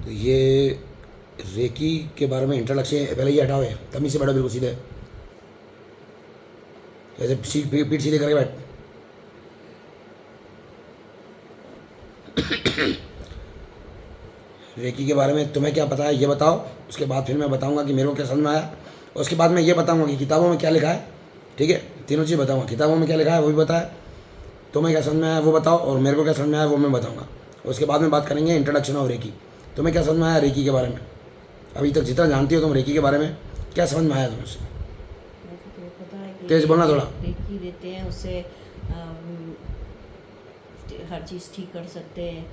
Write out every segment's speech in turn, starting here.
तो ये रेकी के बारे में इंट्रोडक्शन, पहले ये हटाओ, है तमीज से बैठो बिल्कुल सीधे, ऐसे पीठ सीधे करके बैठ। रेकी के बारे में तुम्हें क्या पता है ये बताओ, उसके बाद फिर मैं बताऊंगा कि मेरे को क्या समझ में आया, और उसके बाद मैं ये बताऊंगा कि किताबों में क्या लिखा है। ठीक है, तीनों चीज़ बताऊंगा, किताबों में क्या लिखा है वो भी बताया, तुम्हें क्या समझ में आया वो बताओ, और मेरे को क्या समझ में आया वो मैं बताऊंगा। उसके बाद में बात करेंगे इंट्रोडक्शन ऑफ रेकी। तुम्हें क्या समझ में आया रेकी के बारे में? अभी तक जितना जानती हो तुम रेकी के बारे में, क्या समझ में आया तुम्हें उससे? मुझे तो पता है कि तेज बोलना थोड़ा। रेकी देते हैं, उससे हर चीज़ ठीक कर सकते हैं।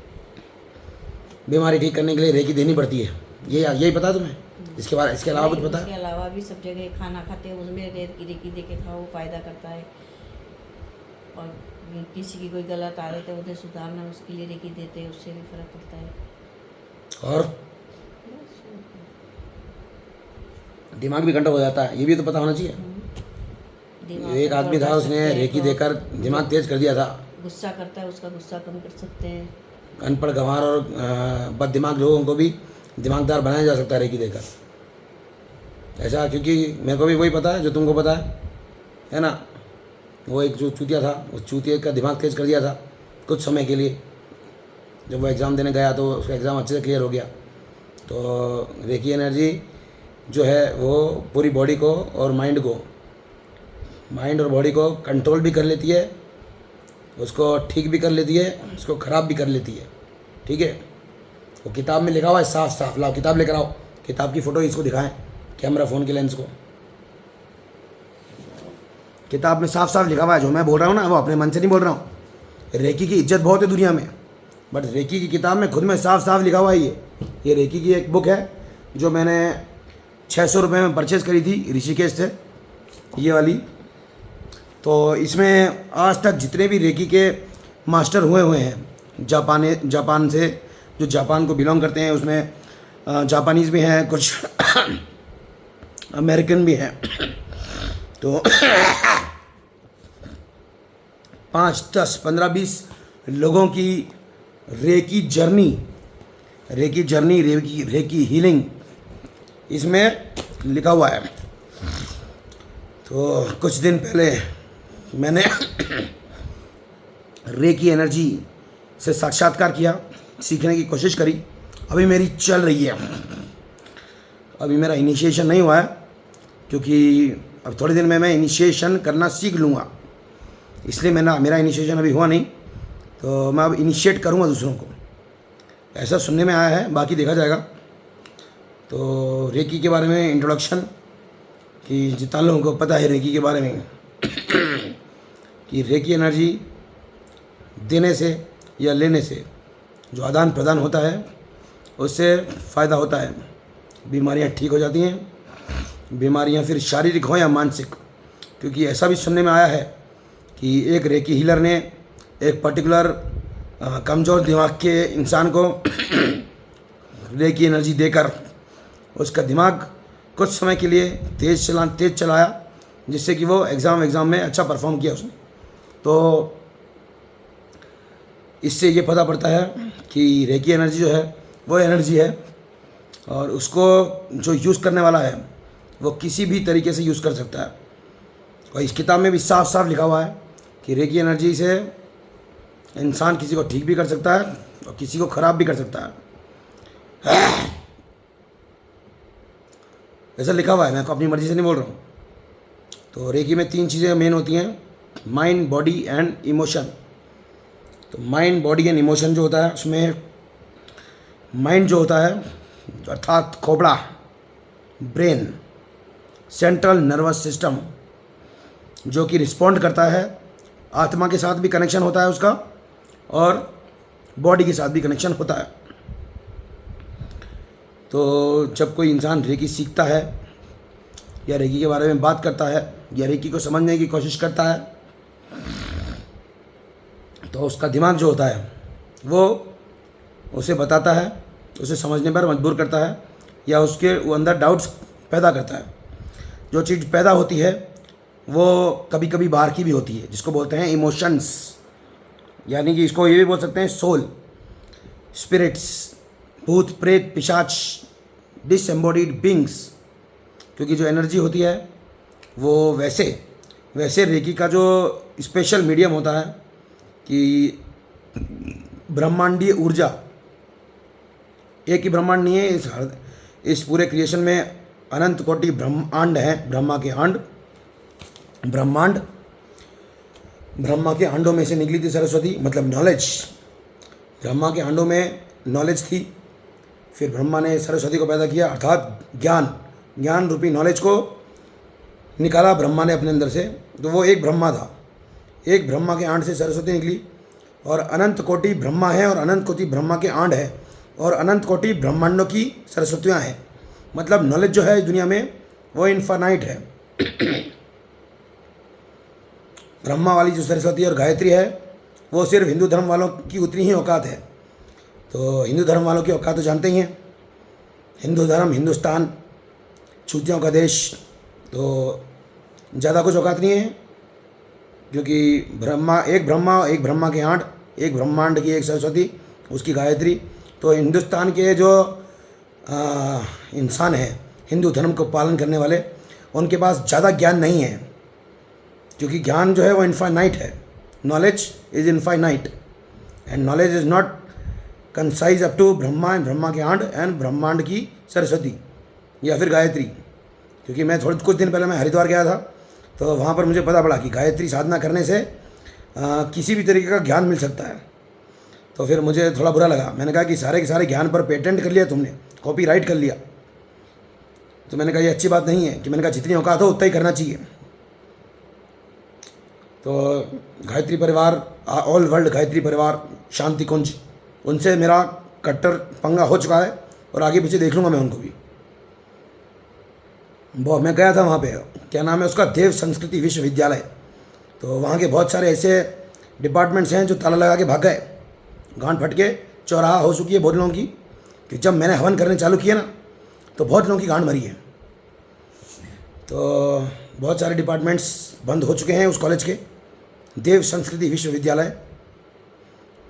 बीमारी ठीक करने के लिए रेकी देनी पड़ती है, ये यही पता है तुम्हें? इसके बारे, इसके अलावा कुछ पता इसके है? अलावा भी सब जगह खाना खाते हैं उसमें रेकी दे के खाओ, फ़ायदा करता है। और किसी की कोई गलत आदत है उन्हें सुधारना, उसके लिए रेकी देते हैं, उससे भी फर्क पड़ता है। और दिमाग भी कंट्रोल हो जाता है, ये भी तो पता होना चाहिए। दिमाग एक आदमी कंट्रोल था, कर उसने सकते हैं रेकी तो देकर दिमाग तेज कर दिया था। गुस्सा करता है, उसका गुस्सा कम कर सकते हैं। अनपढ़ गंवार और बद दिमाग लोगों को भी दिमागदार बनाया जा सकता है रेकी देकर। ऐसा, क्योंकि मेरे को भी वही पता है जो तुमको पता है ना। वो एक जो चूतिया था, उस चूतिया का दिमाग तेज कर दिया था कुछ समय के लिए। जब वो एग्ज़ाम देने गया तो उसका एग्ज़ाम अच्छे से क्लियर हो गया। तो रेकी एनर्जी जो है वो पूरी बॉडी को और माइंड और बॉडी को कंट्रोल भी कर लेती है, उसको ठीक भी कर लेती है, उसको ख़राब भी कर लेती है। ठीक है, वो किताब में लिखा हुआ है साफ साफ। लाओ किताब लेकर आओ, किताब की फ़ोटो इसको दिखाएं, कैमरा फ़ोन के लेंस को। किताब में साफ साफ लिखा हुआ है, जो मैं बोल रहा हूँ ना वो अपने मन से नहीं बोल रहा हूँ। रेकी की इज्जत बहुत है दुनिया में, बट रेकी की किताब में खुद में साफ साफ लिखा हुआ है। ये रेकी की एक बुक है जो मैंने 600 रुपये में परचेज़ करी थी ऋषिकेश से, ये वाली। तो इसमें आज तक जितने भी रेकी के मास्टर हुए हैं जापान से, जो जापान को बिलोंग करते हैं, उसमें जापानीज़ भी हैं, कुछ अमेरिकन भी हैं। तो 5, 10, 15, 20 लोगों की रेकी हीलिंग इसमें लिखा हुआ है। तो कुछ दिन पहले मैंने रेकी एनर्जी से साक्षात्कार किया, सीखने की कोशिश करी। अभी मेरी चल रही है, अभी मेरा इनिशिएशन नहीं हुआ है, क्योंकि अब थोड़े दिन में मैं इनिशिएशन करना सीख लूँगा, इसलिए मेरा इनिशिएशन अभी हुआ नहीं। तो मैं अब इनिशिएट करूँगा दूसरों को, ऐसा सुनने में आया है, बाकी देखा जाएगा। तो रेकी के बारे में इंट्रोडक्शन, कि जितना लोगों को पता है रेकी के बारे में कि रेकी एनर्जी देने से या लेने से जो आदान प्रदान होता है उससे फ़ायदा होता है, बीमारियां ठीक हो जाती हैं, बीमारियां फिर शारीरिक हो या मानसिक। क्योंकि ऐसा भी सुनने में आया है कि एक रेकी हीलर ने एक पर्टिकुलर कमज़ोर दिमाग के इंसान को रेकी एनर्जी देकर उसका दिमाग कुछ समय के लिए तेज़ चलाया, जिससे कि वो एग्ज़ाम में अच्छा परफॉर्म किया उसने। तो इससे ये पता पड़ता है कि रेकी एनर्जी जो है वो एनर्जी है, और उसको जो यूज़ करने वाला है वो किसी भी तरीके से यूज़ कर सकता है। और इस किताब में भी साफ साफ लिखा हुआ है कि रेकी एनर्जी से इंसान किसी को ठीक भी कर सकता है और किसी को ख़राब भी कर सकता है। ऐसा लिखा हुआ है, मैं अपनी मर्ज़ी से नहीं बोल रहा हूँ। तो रेकी में 3 चीज़ें मेन होती हैं, माइंड, बॉडी एंड इमोशन। तो माइंड, बॉडी एंड इमोशन जो होता है, उसमें माइंड जो होता है अर्थात खोपड़ा, ब्रेन, सेंट्रल नर्वस सिस्टम, जो कि रिस्पॉन्ड करता है, आत्मा के साथ भी कनेक्शन होता है उसका, और बॉडी के साथ भी कनेक्शन होता है। तो जब कोई इंसान रेकी सीखता है या रेकी के बारे में बात करता है या रेकी को समझने की कोशिश करता है, तो उसका दिमाग जो होता है वो उसे बताता है, उसे समझने पर मजबूर करता है, या उसके वो अंदर डाउट्स पैदा करता है। जो चीज़ पैदा होती है वो कभी कभी बाहर की भी होती है, जिसको बोलते हैं इमोशंस, यानी कि इसको ये भी बोल सकते हैं सोल, स्पिरिट्स, भूत प्रेत पिशाच डिसएम्बॉडीड बींग्स, क्योंकि जो एनर्जी होती है वो वैसे रेकी का जो स्पेशल मीडियम होता है कि ब्रह्मांडीय ऊर्जा, एक ही ब्रह्मांड नहीं है, इस पूरे क्रिएशन में अनंत कोटि ब्रह्मांड हैं, ब्रह्मा के अंडों में से निकली थी सरस्वती, मतलब नॉलेज। ब्रह्मा के अंडों में नॉलेज थी, फिर ब्रह्मा ने सरस्वती को पैदा किया, अर्थात ज्ञान रूपी नॉलेज को निकाला ब्रह्मा ने अपने अंदर से। तो वो एक ब्रह्मा था, एक ब्रह्मा के आंड से सरस्वती निकली, और अनंत कोटि ब्रह्मा है और अनंत कोटि ब्रह्मा के आंड है, और अनंत कोटि ब्रह्मांडों की सरस्वतियाँ हैं। मतलब नॉलेज जो है इस दुनिया में वो इन्फानाइट है। ब्रह्मा वाली जो सरस्वती और गायत्री है वो सिर्फ हिंदू धर्म वालों की उतनी ही औकात है। तो हिंदू धर्म वालों की औकात तो जानते ही हैं, हिंदू धर्म, हिंदुस्तान, चूतियों का देश, तो ज़्यादा कुछ औकात नहीं है, क्योंकि एक ब्रह्मा के आंट, एक ब्रह्मांड की एक सरस्वती, उसकी गायत्री। तो हिंदुस्तान के जो इंसान हैं हिंदू धर्म को पालन करने वाले, उनके पास ज़्यादा ज्ञान नहीं है, क्योंकि ज्ञान जो है वो इनफाइनाइट है। Knowledge is infinite and knowledge is not concise up to Brahma and Brahma के आंड एंड ब्रह्मांड की सरस्वती या फिर गायत्री। क्योंकि मैं कुछ दिन पहले मैं हरिद्वार गया था, तो वहाँ पर मुझे पता पड़ा कि गायत्री साधना करने से किसी भी तरीके का ज्ञान मिल सकता है। तो फिर मुझे थोड़ा बुरा लगा, मैंने कहा कि सारे के सारे ज्ञान पर पेटेंट कर लिया तुमने, कॉपीराइट कर लिया। तो मैंने कहा ये अच्छी बात नहीं है, कि मैंने कहा जितनी औकात हो उतना ही करना चाहिए। तो गायत्री परिवार, ऑल वर्ल्ड गायत्री परिवार, शांति कुंज, उनसे मेरा कट्टर पंगा हो चुका है, और आगे पीछे देख लूँगा मैं उनको भी। मैं गया था वहाँ पे, क्या नाम है उसका, देव संस्कृति विश्वविद्यालय। तो वहाँ के बहुत सारे ऐसे डिपार्टमेंट्स हैं जो ताला लगा के भाग गए, गांठ फट के चौराहा हो चुकी है बहुत लोगों की, कि जब मैंने हवन करने चालू किया ना तो बहुत लोगों की गांठ मरी है। तो बहुत सारे डिपार्टमेंट्स बंद हो चुके हैं उस कॉलेज के, देव संस्कृति विश्वविद्यालय।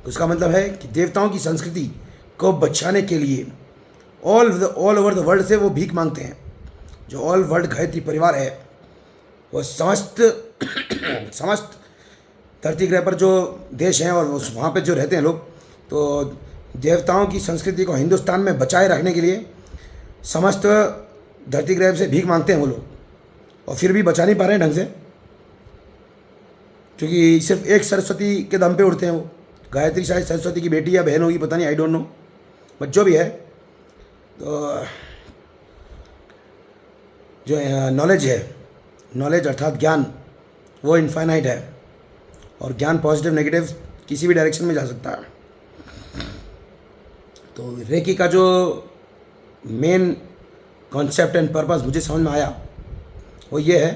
उसका मतलब है कि देवताओं की संस्कृति को बचाने के लिए ऑल ओवर द वर्ल्ड से वो भीख मांगते हैं। जो ऑल वर्ल्ड गायत्री परिवार है वो समस्त धरती ग्रह पर जो देश हैं और वहाँ पे जो रहते हैं लोग, तो देवताओं की संस्कृति को हिंदुस्तान में बचाए रखने के लिए समस्त धरती ग्रह से भीख मांगते हैं वो लोग, और फिर भी बचा नहीं पा रहे हैं ढंग से, क्योंकि सिर्फ एक सरस्वती के दम पे उड़ते हैं वो। गायत्री शायद सरस्वती की बेटी या बहन होगी, पता नहीं, आई डोंट नो, बट जो भी है, तो जो नॉलेज है, नॉलेज अर्थात ज्ञान, वो इनफाइनाइट है, और ज्ञान पॉजिटिव नेगेटिव किसी भी डायरेक्शन में जा सकता है। तो रेकी का जो मेन कॉन्सेप्ट एंड पर्पस मुझे समझ में आया वो ये है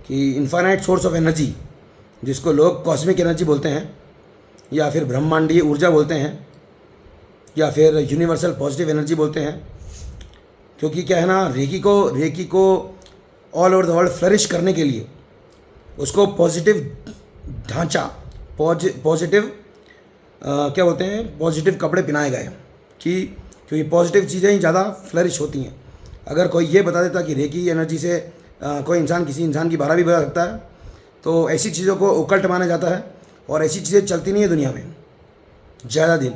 कि इनफाइनाइट सोर्स ऑफ एनर्जी, जिसको लोग कॉस्मिक एनर्जी बोलते हैं, या फिर ब्रह्मांडीय ऊर्जा बोलते हैं, या फिर यूनिवर्सल पॉजिटिव एनर्जी बोलते हैं। क्योंकि क्या है ना, रेकी को all over the world flourish करने के लिए उसको पॉजिटिव ढांचा, पॉजिटिव क्या बोलते हैं, पॉजिटिव कपड़े पहनाए गए, कि क्योंकि पॉजिटिव चीज़ें ही ज़्यादा फ्लरिश होती हैं। अगर कोई ये बता देता कि रेकी एनर्जी से कोई इंसान किसी इंसान की बारह भी बजा सकता है, तो ऐसी चीज़ों को ओकल्ट माना जाता है, और ऐसी चीज़ें चलती नहीं है दुनिया में ज़्यादा दिन,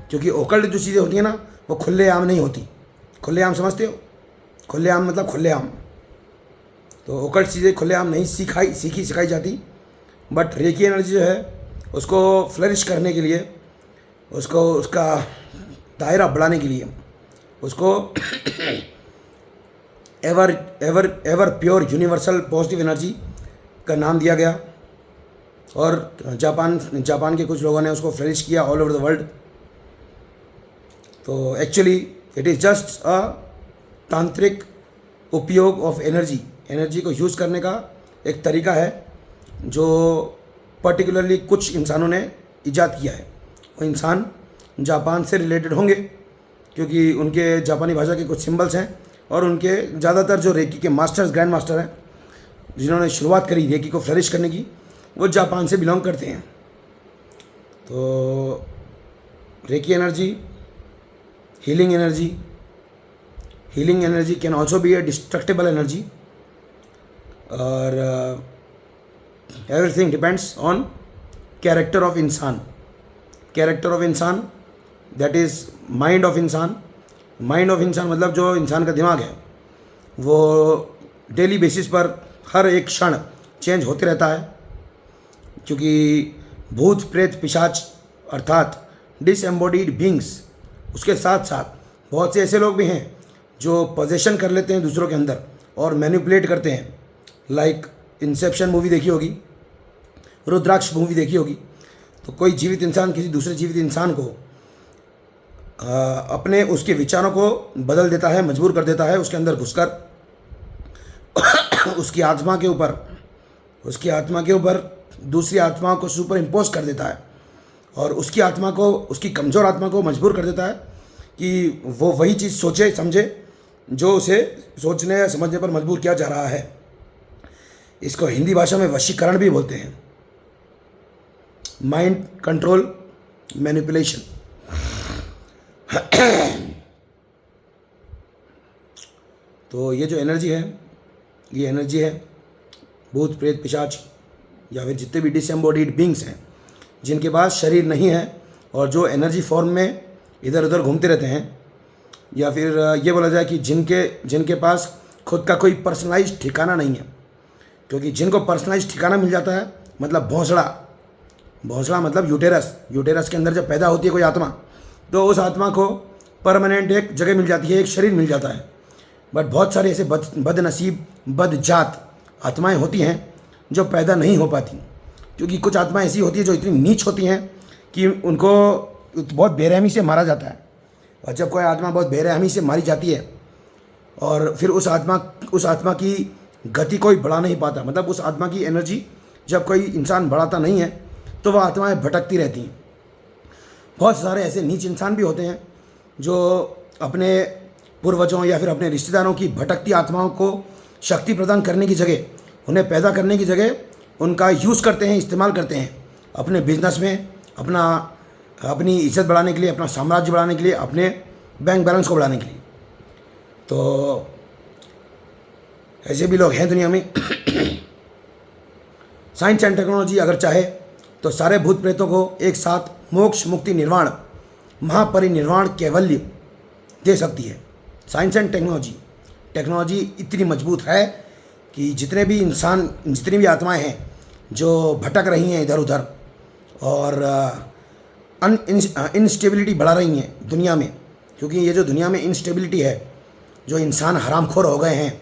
क्योंकि ओकल्ट जो चीज़ें होती हैं ना वो खुलेआम नहीं होती। खुलेआम समझते हो, खुलेआम मतलब खुलेआम, तो ओकल्ट चीज़ें खुलेआम नहीं सीखी सिखाई जाती। बट रेकी एनर्जी जो है उसको फ्लरिश करने के लिए, उसको उसका दायरा बढ़ाने के लिए, उसको ever pure universal positive energy का नाम दिया गया। और जापान के कुछ लोगों ने उसको फ्लरिश किया ऑल ओवर द वर्ल्ड। तो actually it is just a तांत्रिक उपयोग ऑफ एनर्जी को यूज़ करने का एक तरीका है, जो पर्टिकुलरली कुछ इंसानों ने ईजाद किया है। वो इंसान जापान से रिलेटेड होंगे, क्योंकि उनके जापानी भाषा के कुछ सिंबल्स हैं, और उनके ज़्यादातर जो रेकी के मास्टर्स, ग्रैंड मास्टर हैं, जिन्होंने शुरुआत करी रेकी को फ्लरिश करने की, वो जापान से बिलोंग करते हैं। तो reiki energy healing energy can also be a destructible energy, और everything depends on character of इंसान। दैट इज़ माइंड ऑफ इंसान मतलब जो इंसान का दिमाग है वो डेली बेसिस पर हर एक क्षण चेंज होते रहता है, क्योंकि भूत प्रेत पिशाच अर्थात डिसएम्बॉडीड बींग्स, उसके साथ साथ बहुत से ऐसे लोग भी हैं जो पोजेशन कर लेते हैं दूसरों के अंदर और मैनिपुलेट करते हैं। लाइक इंसेप्शन मूवी देखी होगी, रुद्राक्ष मूवी देखी होगी, तो कोई जीवित इंसान किसी दूसरे जीवित इंसान को अपने उसके विचारों को बदल देता है, मजबूर कर देता है, उसके अंदर घुसकर उसकी आत्मा के ऊपर दूसरी आत्मा को सुपर इम्पोज कर देता है और उसकी आत्मा को, उसकी कमज़ोर आत्मा को मजबूर कर देता है कि वो वही चीज़ सोचे समझे जो उसे सोचने या समझने पर मजबूर किया जा रहा है। इसको हिंदी भाषा में वशीकरण भी बोलते हैं, माइंड कंट्रोल मैनिपुलेशन। तो ये जो एनर्जी है, ये एनर्जी है भूत प्रेत पिशाच या फिर जितने भी डिसएम्बॉडीड बींग्स हैं जिनके पास शरीर नहीं है और जो एनर्जी फॉर्म में इधर उधर घूमते रहते हैं, या फिर ये बोला जाए कि जिनके पास खुद का कोई पर्सनलाइज ठिकाना नहीं है। क्योंकि जिनको पर्सनलाइज ठिकाना मिल जाता है, मतलब भोंसला मतलब यूटेरस के अंदर जब पैदा होती है कोई आत्मा, तो उस आत्मा को परमानेंट एक जगह मिल जाती है, एक शरीर मिल जाता है। बट बहुत सारे ऐसे बदनसीब बदजात आत्माएं होती हैं जो पैदा नहीं हो पाती, क्योंकि कुछ आत्माएं ऐसी होती है जो इतनी नीच होती हैं कि उनको बहुत बेरहमी से मारा जाता है। और जब कोई आत्मा बहुत बेरहमी से मारी जाती है और फिर उस आत्मा की गति कोई बढ़ा नहीं पाता, मतलब उस आत्मा की एनर्जी जब कोई इंसान बढ़ाता नहीं है तो वह आत्माएं भटकती रहती हैं। बहुत सारे ऐसे नीच इंसान भी होते हैं जो अपने पूर्वजों या फिर अपने रिश्तेदारों की भटकती आत्माओं को शक्ति प्रदान करने की जगह, उन्हें पैदा करने की जगह उनका यूज़ करते हैं, इस्तेमाल करते हैं अपने बिजनेस में, अपनी इज्जत बढ़ाने के लिए, अपना साम्राज्य बढ़ाने के लिए, अपने बैंक बैलेंस को बढ़ाने के लिए। तो ऐसे भी लोग हैं दुनिया में। साइंस एंड टेक्नोलॉजी अगर चाहे तो सारे भूत प्रेतों को एक साथ मोक्ष मुक्ति निर्वाण महापरिनिर्वाण कैवल्य दे सकती है। साइंस एंड टेक्नोलॉजी इतनी मजबूत है कि जितने भी आत्माएं हैं जो भटक रही हैं इधर उधर और इनस्टेबिलिटी बढ़ा रही हैं दुनिया में, क्योंकि ये जो दुनिया में इनस्टेबिलिटी है, जो इंसान हरामखोर हो गए हैं,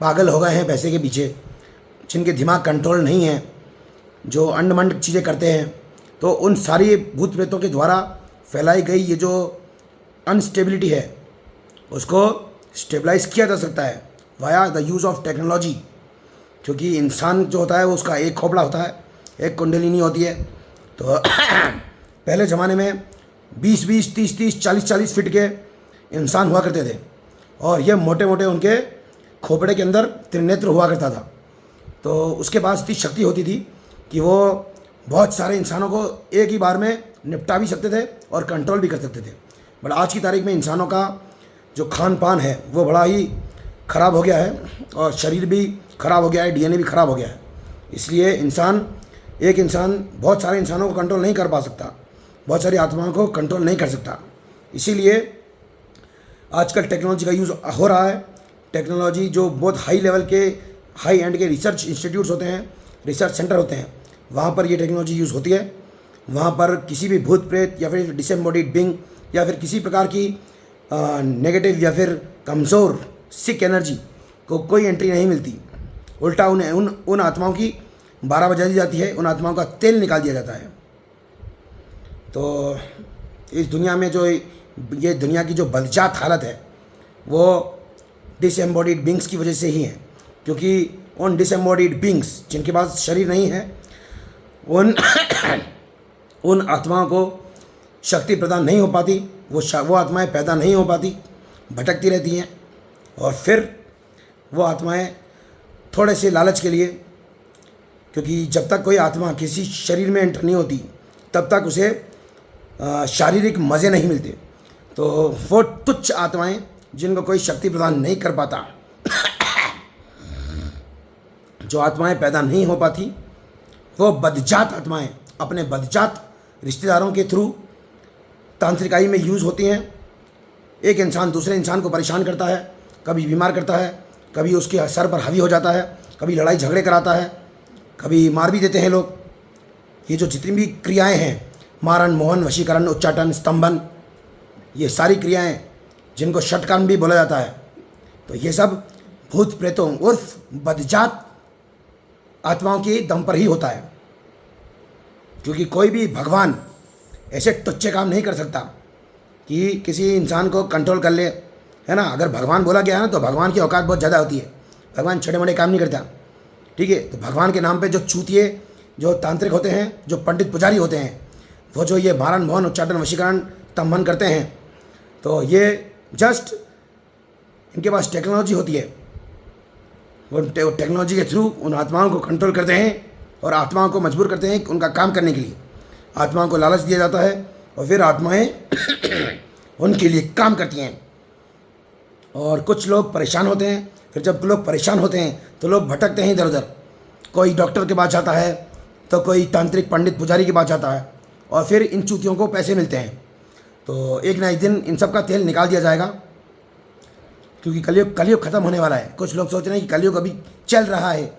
पागल हो गए हैं पैसे के पीछे, जिनके दिमाग कंट्रोल नहीं है, जो अंडमंड चीज़ें करते हैं, तो उन सारी भूत प्रेतों के द्वारा फैलाई गई ये जो अनस्टेबिलिटी है उसको स्टेबलाइज किया जा सकता है via the use of technology. क्योंकि इंसान जो होता है वो उसका एक खोपड़ा होता है, एक कुंडलिनी होती है। तो पहले ज़माने में 20-20, 30-30, 40-40 फीट के इंसान हुआ करते थे और ये मोटे मोटे उनके खोपड़े के अंदर त्रिनेत्र हुआ करता था। तो उसके पास इतनी शक्ति होती थी कि वो बहुत सारे इंसानों को एक ही बार में निपटा भी सकते थे और कंट्रोल भी कर सकते थे। बट आज की तारीख में इंसानों का जो खान पान है वो बड़ा ही ख़राब हो गया है और शरीर भी ख़राब हो गया है, डीएनए भी ख़राब हो गया है। इसलिए एक इंसान बहुत सारे इंसानों को कंट्रोल नहीं कर पा सकता, बहुत सारी आत्माओं को कंट्रोल नहीं कर सकता। इसीलिए आजकल टेक्नोलॉजी का यूज़ हो रहा है। टेक्नोलॉजी जो बहुत हाई एंड के रिसर्च इंस्टीट्यूट्स होते हैं, रिसर्च सेंटर होते हैं, वहाँ पर ये टेक्नोलॉजी यूज़ होती है। वहाँ पर किसी भी भूत प्रेत या फिर डिसएम्बॉडीड बीइंग या फिर किसी प्रकार की नेगेटिव या फिर कमज़ोर सिक एनर्जी को कोई एंट्री नहीं मिलती। उल्टा उन्हें उन आत्माओं की 12 बजा दी जाती है, उन आत्माओं का तेल निकाल दिया जाता है। तो इस दुनिया में जो ये दुनिया की जो बदजात हालत है वो डिसएम्बॉडीड बीइंग्स की वजह से ही है, क्योंकि उन डिसएम्बॉडीड बीइंग्स जिनके पास शरीर नहीं है उन आत्माओं को शक्ति प्रदान नहीं हो पाती, वो आत्माएं पैदा नहीं हो पाती, भटकती रहती हैं। और फिर वो आत्माएं थोड़े से लालच के लिए, क्योंकि जब तक कोई आत्मा किसी शरीर में एंटर नहीं होती तब तक उसे शारीरिक मज़े नहीं मिलते, तो वो तुच्छ आत्माएं जिनको कोई शक्ति प्रदान नहीं कर पाता, जो आत्माएं पैदा नहीं हो पाती, वो बदजात आत्माएं अपने बदजात रिश्तेदारों के थ्रू तांत्रिकाई में यूज़ होती हैं। एक इंसान दूसरे इंसान को परेशान करता है, कभी बीमार करता है, कभी उसके सर पर हावी हो जाता है, कभी लड़ाई झगड़े कराता है, कभी मार भी देते हैं लोग। ये जो जितनी भी क्रियाएं हैं, मारण, मोहन, वशीकरण, उच्चाटन, स्तंभन, ये सारी क्रियाएं जिनको षटकर्म भी बोला जाता है, तो ये सब भूत प्रेतों उर्फ बदजात आत्माओं के दम पर ही होता है। क्योंकि कोई भी भगवान ऐसे टुच्चे काम नहीं कर सकता कि किसी इंसान को कंट्रोल कर ले, है ना। अगर भगवान बोला गया है ना, तो भगवान की औकात बहुत ज़्यादा होती है। भगवान छोटे मोटे काम नहीं करता, ठीक है। तो भगवान के नाम पे जो चूतिए, जो तांत्रिक होते हैं, जो पंडित पुजारी होते हैं, वो जो ये मारण, मोहन, उच्चाटन, वशीकरण, तंभन करते हैं, तो ये जस्ट इनके पास टेक्नोलॉजी होती है। वो टेक्नोलॉजी के थ्रू उन आत्माओं को कंट्रोल करते हैं और आत्माओं को मजबूर करते हैं उनका काम करने के लिए। आत्माओं को लालच दिया जाता है और फिर आत्माएं उनके लिए काम करती हैं। और कुछ लोग परेशान होते हैं। फिर जब लोग परेशान होते हैं तो लोग भटकते हैं इधर उधर। कोई डॉक्टर के पास जाता है, तो कोई तांत्रिक पंडित पुजारी के पास जाता है, और फिर इन चूतियों को पैसे मिलते हैं। तो एक ना एक दिन इन सब का तेल निकाल दिया जाएगा, क्योंकि कलयुग ख़त्म होने वाला है। कुछ लोग सोच रहे हैं कि कलयुग अभी चल रहा है,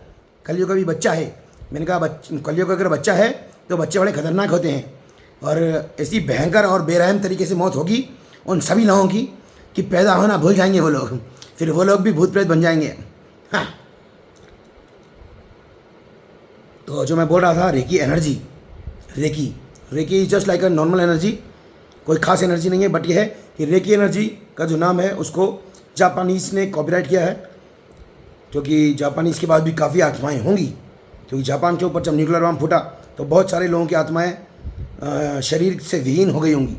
कलयुग अभी बच्चा है। मैंने कहा कलयुग अगर बच्चा है तो बच्चे बड़े खतरनाक होते हैं, और ऐसी भयंकर और बेरहम तरीके से मौत होगी उन सभी लोगों की कि पैदा होना भूल जाएंगे वो लोग। फिर वो लोग भी भूत प्रेत बन जाएंगे। हाँ, तो जो मैं बोल रहा था, reiki energy, reiki is just like a normal energy. कोई खास एनर्जी नहीं है, बट ये है कि रेकी एनर्जी का जो नाम है उसको जापानीज़ ने कॉपीराइट किया है, क्योंकि जापानीज़ के बाद भी काफ़ी आत्माएं होंगी। क्योंकि जापान के ऊपर जब न्यूक्लियर बम फूटा तो बहुत सारे लोगों की आत्माएं शरीर से विहीन हो गई होंगी,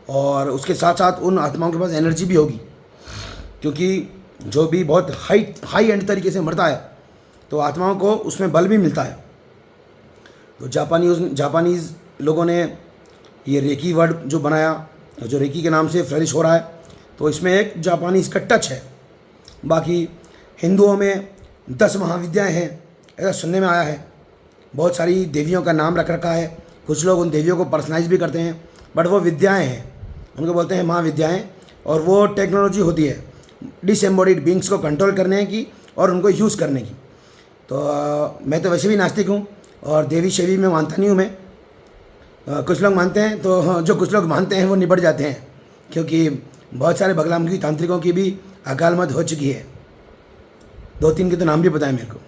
और उसके साथ साथ उन आत्माओं के पास एनर्जी भी होगी। क्योंकि जो भी बहुत हाई एंड तरीके से मरता है तो आत्माओं को उसमें बल भी मिलता है। तो जापानीज़ लोगों ने ये रेकी वर्ड जो बनाया, जो रेकी के नाम से फ्लरिश हो रहा है, तो इसमें एक जापानीज़ का टच है। बाकी हिंदुओं में 10 महाविद्याएं हैं, ऐसा सुनने में आया है। बहुत सारी देवियों का नाम रख रखा है। कुछ लोग उन देवियों को पर्सनलाइज भी करते हैं, बट वो विद्याएं हैं, उनको बोलते हैं महाविद्याएं। और वो टेक्नोलॉजी होती है डिसएम्बॉडीड बींग्स को कंट्रोल करने की और उनको यूज़ करने की। तो मैं तो वैसे भी नास्तिक हूँ और देवी शेवी में मानता नहीं हूँ मैं। कुछ लोग मानते हैं, तो जो कुछ लोग मानते हैं वो निपट जाते हैं, क्योंकि बहुत सारे बगलामुखी तांत्रिकों की भी अकाल मौत हो चुकी है। 2-3 के तो नाम भी पता है मेरे को।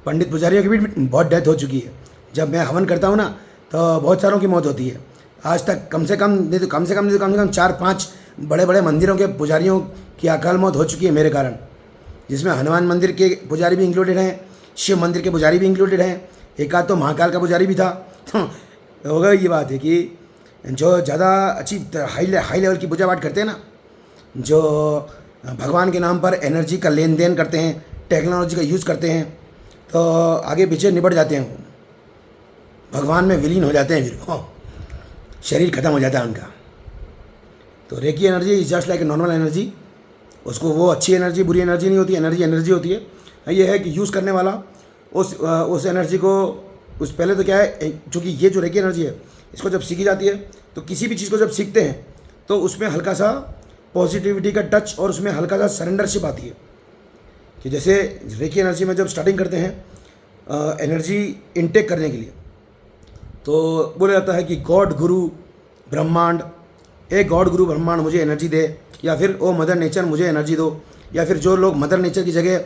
पंडित पुजारियों की भी बहुत डेथ हो चुकी है। जब मैं हवन करता हूँ ना, तो बहुत सारों की मौत होती है। आज तक कम से कम 4-5 बड़े बड़े मंदिरों के पुजारियों की अकाल मौत हो चुकी है मेरे कारण, जिसमें हनुमान मंदिर के पुजारी भी इंक्लूडेड हैं, शिव मंदिर के पुजारी भी इंक्लूडेड हैं, एक आध तो महाकाल का पुजारी भी था। तो होगा ये बात है कि जो ज़्यादा अच्छी हाई लेवल की पूजा पाठ करते हैं ना, जो भगवान के नाम पर एनर्जी का लेन देन करते हैं, टेक्नोलॉजी का यूज़ करते हैं, तो आगे पीछे निपट जाते हैं, भगवान में विलीन हो जाते हैं, फिर शरीर खत्म हो जाता है उनका। तो reiki energy is just like a normal energy. उसको वो अच्छी एनर्जी बुरी एनर्जी नहीं होती, एनर्जी होती है। ये है कि यूज़ करने वाला उस एनर्जी को उस पहले तो क्या है, चूँकि ये जो रेकी एनर्जी है इसको जब सीखी जाती है, तो किसी भी चीज़ को जब सीखते हैं तो उसमें हल्का सा पॉजिटिविटी का टच और उसमें हल्का सा सरेंडरशिप आती है। कि जैसे रेकी एनर्जी में जब स्टार्टिंग करते हैं एनर्जी इनटेक करने के लिए, तो बोला जाता है कि गॉड गुरु ब्रह्मांड, गॉड गुरु ब्रह्मांड मुझे एनर्जी दे, या फिर ओ मदर नेचर मुझे एनर्जी दो, या फिर जो लोग मदर नेचर की जगह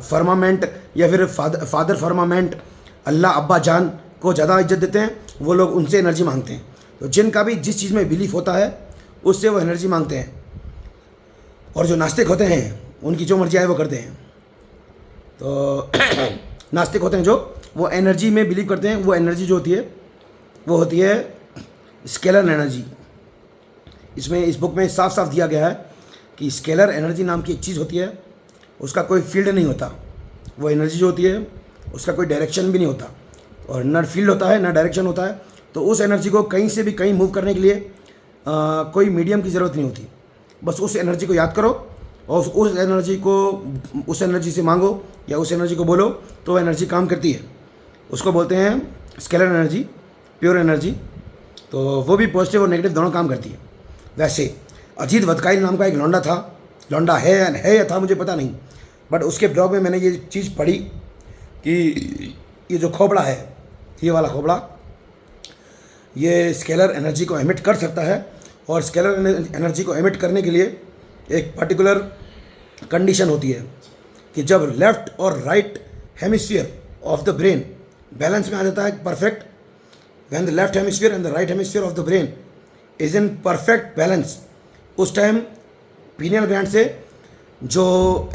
फर्मामेंट या फिर फादर फर्मामेंट, अल्लाह अब्बा जान को ज़्यादा इज्जत देते हैं, वो लोग उनसे एनर्जी मांगते हैं। तो जिनका भी जिस चीज़ में बिलीफ होता है उससे वो एनर्जी मांगते हैं। और जो नास्तिक होते हैं उनकी जो मर्जी आए वो करते हैं। तो नास्तिक होते हैं जो वो एनर्जी में बिलीव करते हैं, वो एनर्जी जो होती है वो होती है स्केलर एनर्जी। इसमें इस बुक में साफ साफ दिया गया है कि स्केलर एनर्जी नाम की एक चीज़ होती है, उसका कोई फील्ड नहीं होता। वो एनर्जी जो होती है उसका कोई डायरेक्शन भी नहीं होता, और न फील्ड होता है न डायरेक्शन होता है। तो उस एनर्जी को कहीं से भी कहीं मूव करने के लिए कोई मीडियम की ज़रूरत नहीं होती। बस उस एनर्जी को याद करो और उस एनर्जी से मांगो या उस एनर्जी को बोलो तो वो एनर्जी काम करती है। उसको बोलते हैं स्केलर एनर्जी, प्योर एनर्जी। तो वो भी पॉजिटिव और नेगेटिव दोनों काम करती है। वैसे अजीत वतकाई नाम का एक लौंडा है या था मुझे पता नहीं, बट उसके ब्लॉग में मैंने ये चीज़ पढ़ी कि ये जो खोपड़ा है, ये वाला खोपड़ा, ये स्केलर एनर्जी को एमिट कर सकता है। और स्केलर एनर्जी को एमिट करने के लिए एक पर्टिकुलर कंडीशन होती है कि जब लेफ्ट और right hemisphere of the brain balance में आ जाता है perfect, when the left hemisphere and the right hemisphere of the brain is in perfect balance, उस टाइम पीनियल ग्लैंड से जो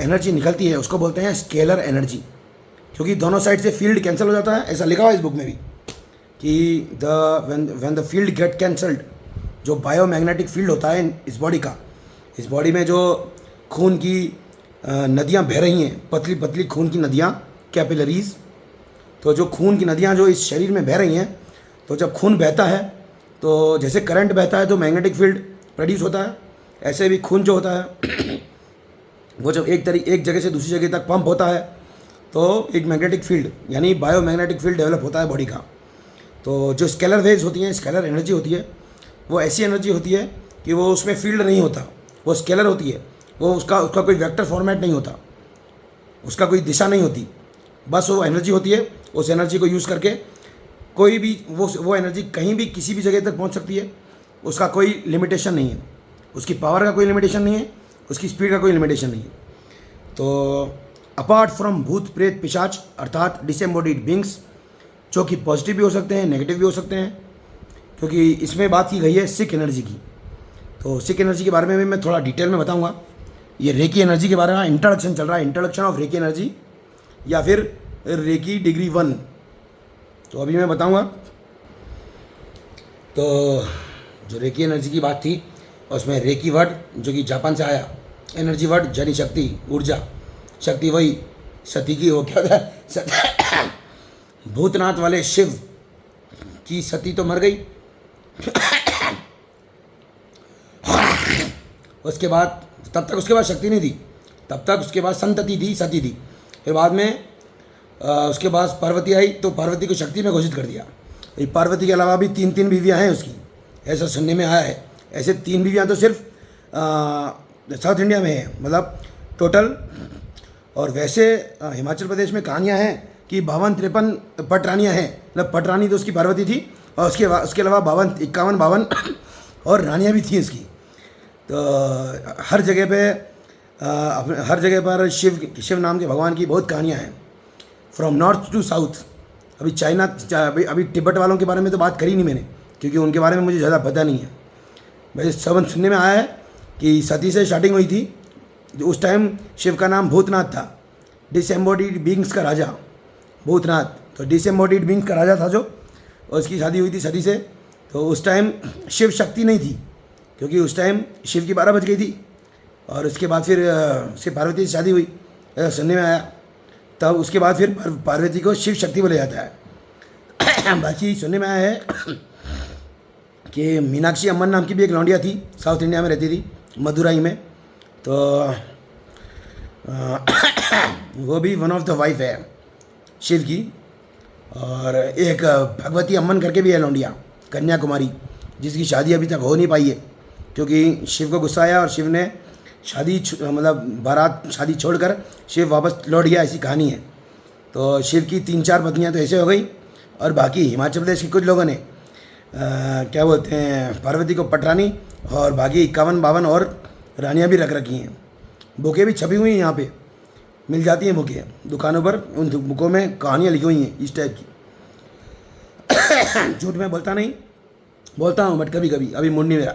एनर्जी निकलती है उसको बोलते हैं स्केलर एनर्जी। क्योंकि दोनों साइड से फील्ड कैंसिल हो जाता है, ऐसा लिखा हुआ है इस बुक में भी कि when the field get cancelled, जो बायोमैग्नेटिक फील्ड होता है इस बॉडी में जो खून की नदियाँ बह रही हैं, पतली पतली खून की नदियाँ, कैपिलरीज, तो जो खून की नदियाँ जो इस शरीर में बह रही हैं, तो जब खून बहता है तो जैसे करंट बहता है तो मैग्नेटिक फील्ड प्रोड्यूस होता है, ऐसे भी खून जो होता है वो जब एक जगह से दूसरी जगह तक पंप होता है तो एक मैग्नेटिक फील्ड यानी बायोमैग्नेटिक फील्ड डेवलप होता है बॉडी का। तो जो स्केलर वेव्स होती हैं, स्केलर एनर्जी होती है, वो ऐसी एनर्जी होती है कि वो उसमें फील्ड नहीं होता, वो स्केलर होती है, वो उसका कोई वेक्टर फॉर्मेट नहीं होता, उसका कोई दिशा नहीं होती, बस वो एनर्जी होती है। उस एनर्जी को यूज़ करके कोई भी वो एनर्जी कहीं भी किसी भी जगह तक पहुंच सकती है, उसका कोई लिमिटेशन नहीं है, उसकी पावर का कोई लिमिटेशन नहीं है, उसकी स्पीड का कोई लिमिटेशन नहीं है। तो अपार्ट फ्रॉम भूत प्रेत पिशाच अर्थात डिसएम्बॉडीड बींग्स, जो कि पॉजिटिव भी हो सकते हैं, नेगेटिव भी हो सकते हैं, क्योंकि इसमें बात की गई है सिक एनर्जी की। तो सिक एनर्जी के बारे में भी मैं थोड़ा डिटेल में बताऊंगा। ये रेकी एनर्जी के बारे में इंट्रोडक्शन चल रहा है, इंट्रोडक्शन ऑफ रेकी एनर्जी या फिर रेकी डिग्री 1, तो अभी मैं बताऊंगा। तो जो रेकी एनर्जी की बात थी उसमें रेकी वर्ड जो कि जापान से आया, एनर्जी वर्ड यानी शक्ति, ऊर्जा, शक्ति वही सती की हो क्या था भूतनाथ वाले शिव की सती तो मर गई उसके बाद उसके बाद शक्ति नहीं थी, तब तक उसके बाद संतति थी, सती थी। फिर बाद में उसके बाद पार्वती आई तो पार्वती को शक्ति में घोषित कर दिया। पार्वती के अलावा भी 3 बीवियाँ हैं उसकी, ऐसा सुनने में आया है। ऐसे 3 बीवियाँ तो सिर्फ साउथ इंडिया में है, मतलब टोटल। और वैसे हिमाचल प्रदेश में कहानियाँ हैं कि 52-53 पटरानियाँ हैं, मतलब पटरानी तो उसकी पार्वती थी और उसके अलावा 51 और रानियाँ भी थी उसकी। तो हर जगह पर शिव नाम के भगवान की बहुत कहानियाँ हैं, फ्रॉम नॉर्थ टू साउथ। अभी अभी तिब्बत वालों के बारे में तो बात करी नहीं मैंने, क्योंकि उनके बारे में मुझे ज़्यादा पता नहीं है। वैसे सब सुनने में आया है कि सती से स्टार्टिंग हुई थी। उस टाइम शिव का नाम भूतनाथ था, डिसएम्बॉडीड बींग्स का राजा भूतनाथ। तो डिसएम्बॉडीड बींग्स का राजा था जो, और उसकी शादी हुई थी सती से। तो उस टाइम शिव शक्ति नहीं थी, क्योंकि उस टाइम शिव की 12 बज गई थी। और उसके बाद फिर से पार्वती से शादी हुई, ऐसा सुनने में आया। तब उसके बाद फिर पार्वती को शिव शक्ति बोला जाता है। बाकी सुनने में आया है कि मीनाक्षी अम्मन नाम की भी एक लौंडिया थी, साउथ इंडिया में रहती थी, मदुराई में। तो वो भी वन ऑफ द वाइफ है शिव की। और एक भगवती अम्मन करके भी है लौंडिया, कन्याकुमारी, जिसकी शादी अभी तक हो नहीं पाई है, क्योंकि शिव को गुस्सा आया और शिव ने शादी छोड़कर शिव वापस लौट गया, ऐसी कहानी है। तो शिव की 3-4 पत्नियाँ तो ऐसे हो गई, और बाकी हिमाचल प्रदेश के कुछ लोगों ने क्या बोलते हैं, पार्वती को पटरानी और बाकी 51-52 और रानियाँ भी रख रखी हैं। बुकें भी छपी हुई हैं, यहाँ पे मिल जाती हैं बुकें दुकानों पर। उन बुकों में कहानियाँ लिखी हुई हैं इस टाइप की। झूठ मैं बोलता हूँ बट कभी कभी, अभी मूड नहीं मेरा।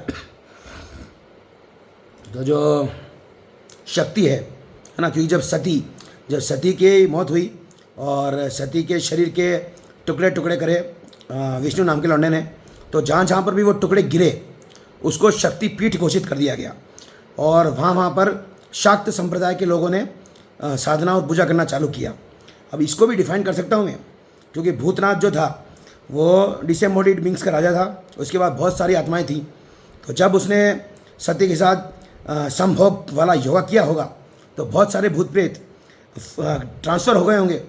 तो जो शक्ति है ना, क्योंकि जब सती की मौत हुई और सती के शरीर के टुकड़े टुकड़े करे विष्णु नाम के लौंडे ने, तो जहाँ पर भी वो टुकड़े गिरे उसको शक्ति पीठ घोषित कर दिया गया। और वहाँ पर शाक्त संप्रदाय के लोगों ने साधना और पूजा करना चालू किया। अब इसको भी डिफाइन कर सकता हूँ मैं, क्योंकि भूतनाथ जो था वो डिसएम्बॉडीड बींग्स का राजा था। उसके बाद बहुत सारी आत्माएं थी, तो जब उसने सती के साथ समभोग वाला योगा किया होगा तो बहुत सारे भूत प्रेत ट्रांसफ़र हो गए होंगे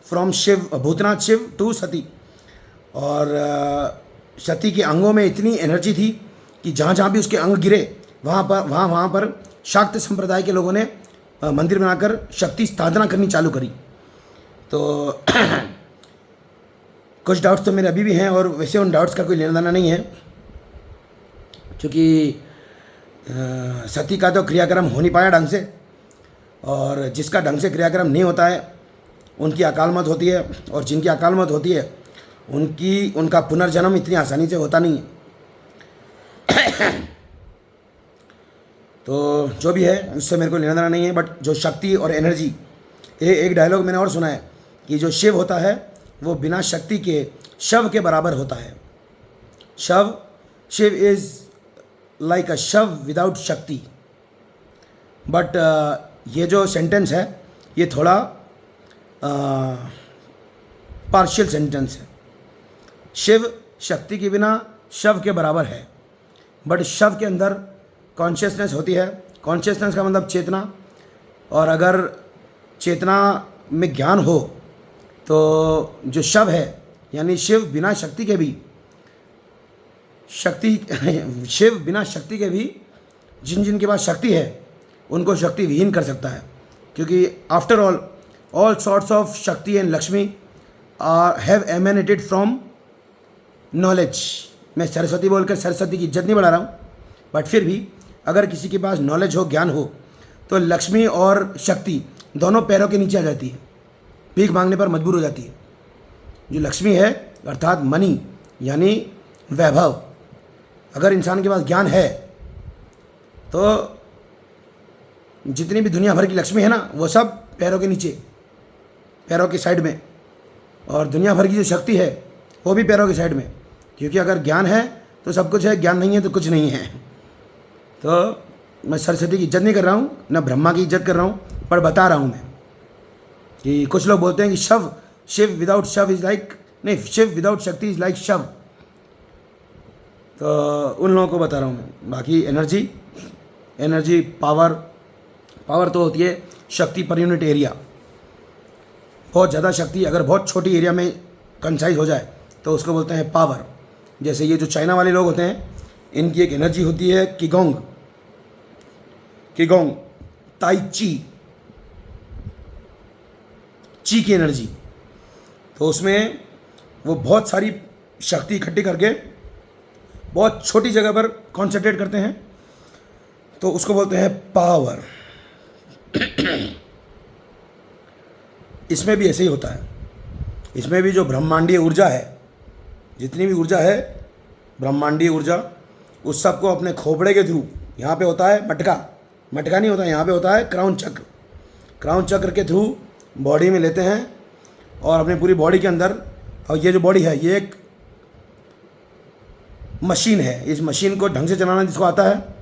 फ्रॉम शिव, भूतनाथ शिव टू सती। और सती के अंगों में इतनी एनर्जी थी कि जहाँ जहाँ भी उसके अंग गिरे वहाँ पर शाक्त संप्रदाय के लोगों ने मंदिर बनाकर शक्ति साधना करनी चालू करी। तो कुछ डाउट्स तो मेरे अभी भी हैं, और वैसे उन डाउट्स का कोई लेना देना नहीं है, क्योंकि सती का तो क्रियाक्रम हो नहीं पाया ढंग से, और जिसका ढंग से क्रियाक्रम नहीं होता है उनकी अकाल मौत होती है, और जिनकी अकाल मौत होती है उनका पुनर्जन्म इतनी आसानी से होता नहीं है। तो जो भी है उससे मेरे को लेना देना नहीं है, बट जो शक्ति और एनर्जी, एक डायलॉग मैंने और सुना है कि जो शिव होता है वो बिना शक्ति के शव के बराबर होता है। शिव इज़ लाइक अ शव विदाउट शक्ति। बट ये जो सेंटेंस है ये थोड़ा पार्शियल सेंटेंस है। शिव शक्ति के बिना शव के बराबर है, बट शव के अंदर कॉन्शियसनेस होती है। कॉन्शियसनेस का मतलब चेतना, और अगर चेतना में ज्ञान हो तो जो शव है यानी शिव बिना शक्ति के भी शिव बिना शक्ति के भी जिनके पास शक्ति है उनको शक्ति विहीन कर सकता है, क्योंकि after all sorts of shakti and Lakshmi have emanated from knowledge. मैं सरस्वती बोलकर सरस्वती की इज्जत नहीं बढ़ा रहा हूँ, बट फिर भी अगर किसी के पास नॉलेज हो, ज्ञान हो, तो लक्ष्मी और शक्ति दोनों पैरों के नीचे आ जाती है, भीख मांगने पर मजबूर हो जाती है। जो लक्ष्मी है अर्थात मनी यानी वैभव, अगर इंसान के पास ज्ञान है तो जितनी भी दुनिया भर की लक्ष्मी है ना वो सब पैरों के नीचे, पैरों की साइड में, और दुनिया भर की जो शक्ति है वो भी पैरों की साइड में, क्योंकि अगर ज्ञान है तो सब कुछ है, ज्ञान नहीं है तो कुछ नहीं है। तो मैं सरस्वती की इज्जत नहीं कर रहा हूँ, न ब्रह्मा की इज्जत कर रहा हूँ, पर बता रहा हूँ मैं कि कुछ लोग बोलते हैं कि शिव विदाउट शव इज़ लाइक, नहीं, शिव विदाउट शक्ति इज़ लाइक शव। तो उन लोगों को बता रहा हूँ मैं। बाकी एनर्जी पावर तो होती है शक्ति पर यूनिट एरिया। बहुत ज़्यादा शक्ति अगर बहुत छोटी एरिया में कंसाइज हो जाए तो उसको बोलते हैं पावर। जैसे ये जो चाइना वाले लोग होते हैं इनकी एक एनर्जी होती है किगोंग, ताई ची की एनर्जी। तो उसमें वो बहुत सारी शक्ति इकट्ठी करके बहुत छोटी जगह पर कॉन्सेंट्रेट करते हैं, तो उसको बोलते हैं पावर। इसमें भी ऐसे ही होता है। इसमें भी जो ब्रह्मांडीय ऊर्जा है, जितनी भी ऊर्जा है ब्रह्मांडीय ऊर्जा, उस सब को अपने खोपड़े के थ्रू, यहाँ पे होता है मटका नहीं होता, यहाँ पे होता है क्राउन चक्र के थ्रू बॉडी में लेते हैं, और अपनी पूरी बॉडी के अंदर, और ये जो बॉडी है ये एक मशीन है। इस मशीन को ढंग से चलाना जिसको आता है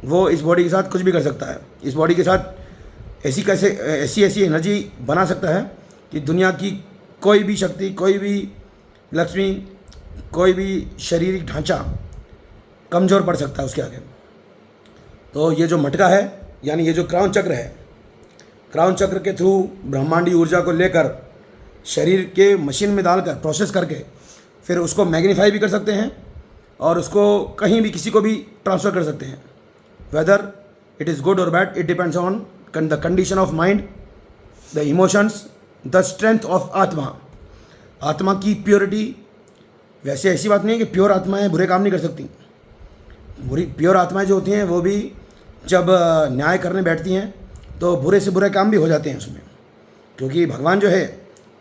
वो इस बॉडी के साथ कुछ भी कर सकता है। इस बॉडी के साथ ऐसी एनर्जी बना सकता है कि दुनिया की कोई भी शक्ति, कोई भी लक्ष्मी, कोई भी शारीरिक ढांचा कमज़ोर पड़ सकता है उसके आगे। तो ये जो मटका है यानी ये जो क्राउन चक्र है, क्राउन चक्र के थ्रू ब्रह्मांडी ऊर्जा को लेकर शरीर के मशीन में डालकर प्रोसेस करके फिर उसको मैग्नीफाई भी कर सकते हैं, और उसको कहीं भी किसी को भी ट्रांसफ़र कर सकते हैं। वेदर इट इज़ गुड और bad, it depends on the condition of mind, the emotions, the strength of आत्मा की प्योरिटी। वैसे ऐसी बात नहीं है कि प्योर आत्माएं बुरे काम नहीं कर सकती। प्योर आत्माएं जो होती हैं वो भी जब न्याय करने बैठती हैं तो बुरे से बुरे काम भी हो जाते हैं उसमें, क्योंकि भगवान जो है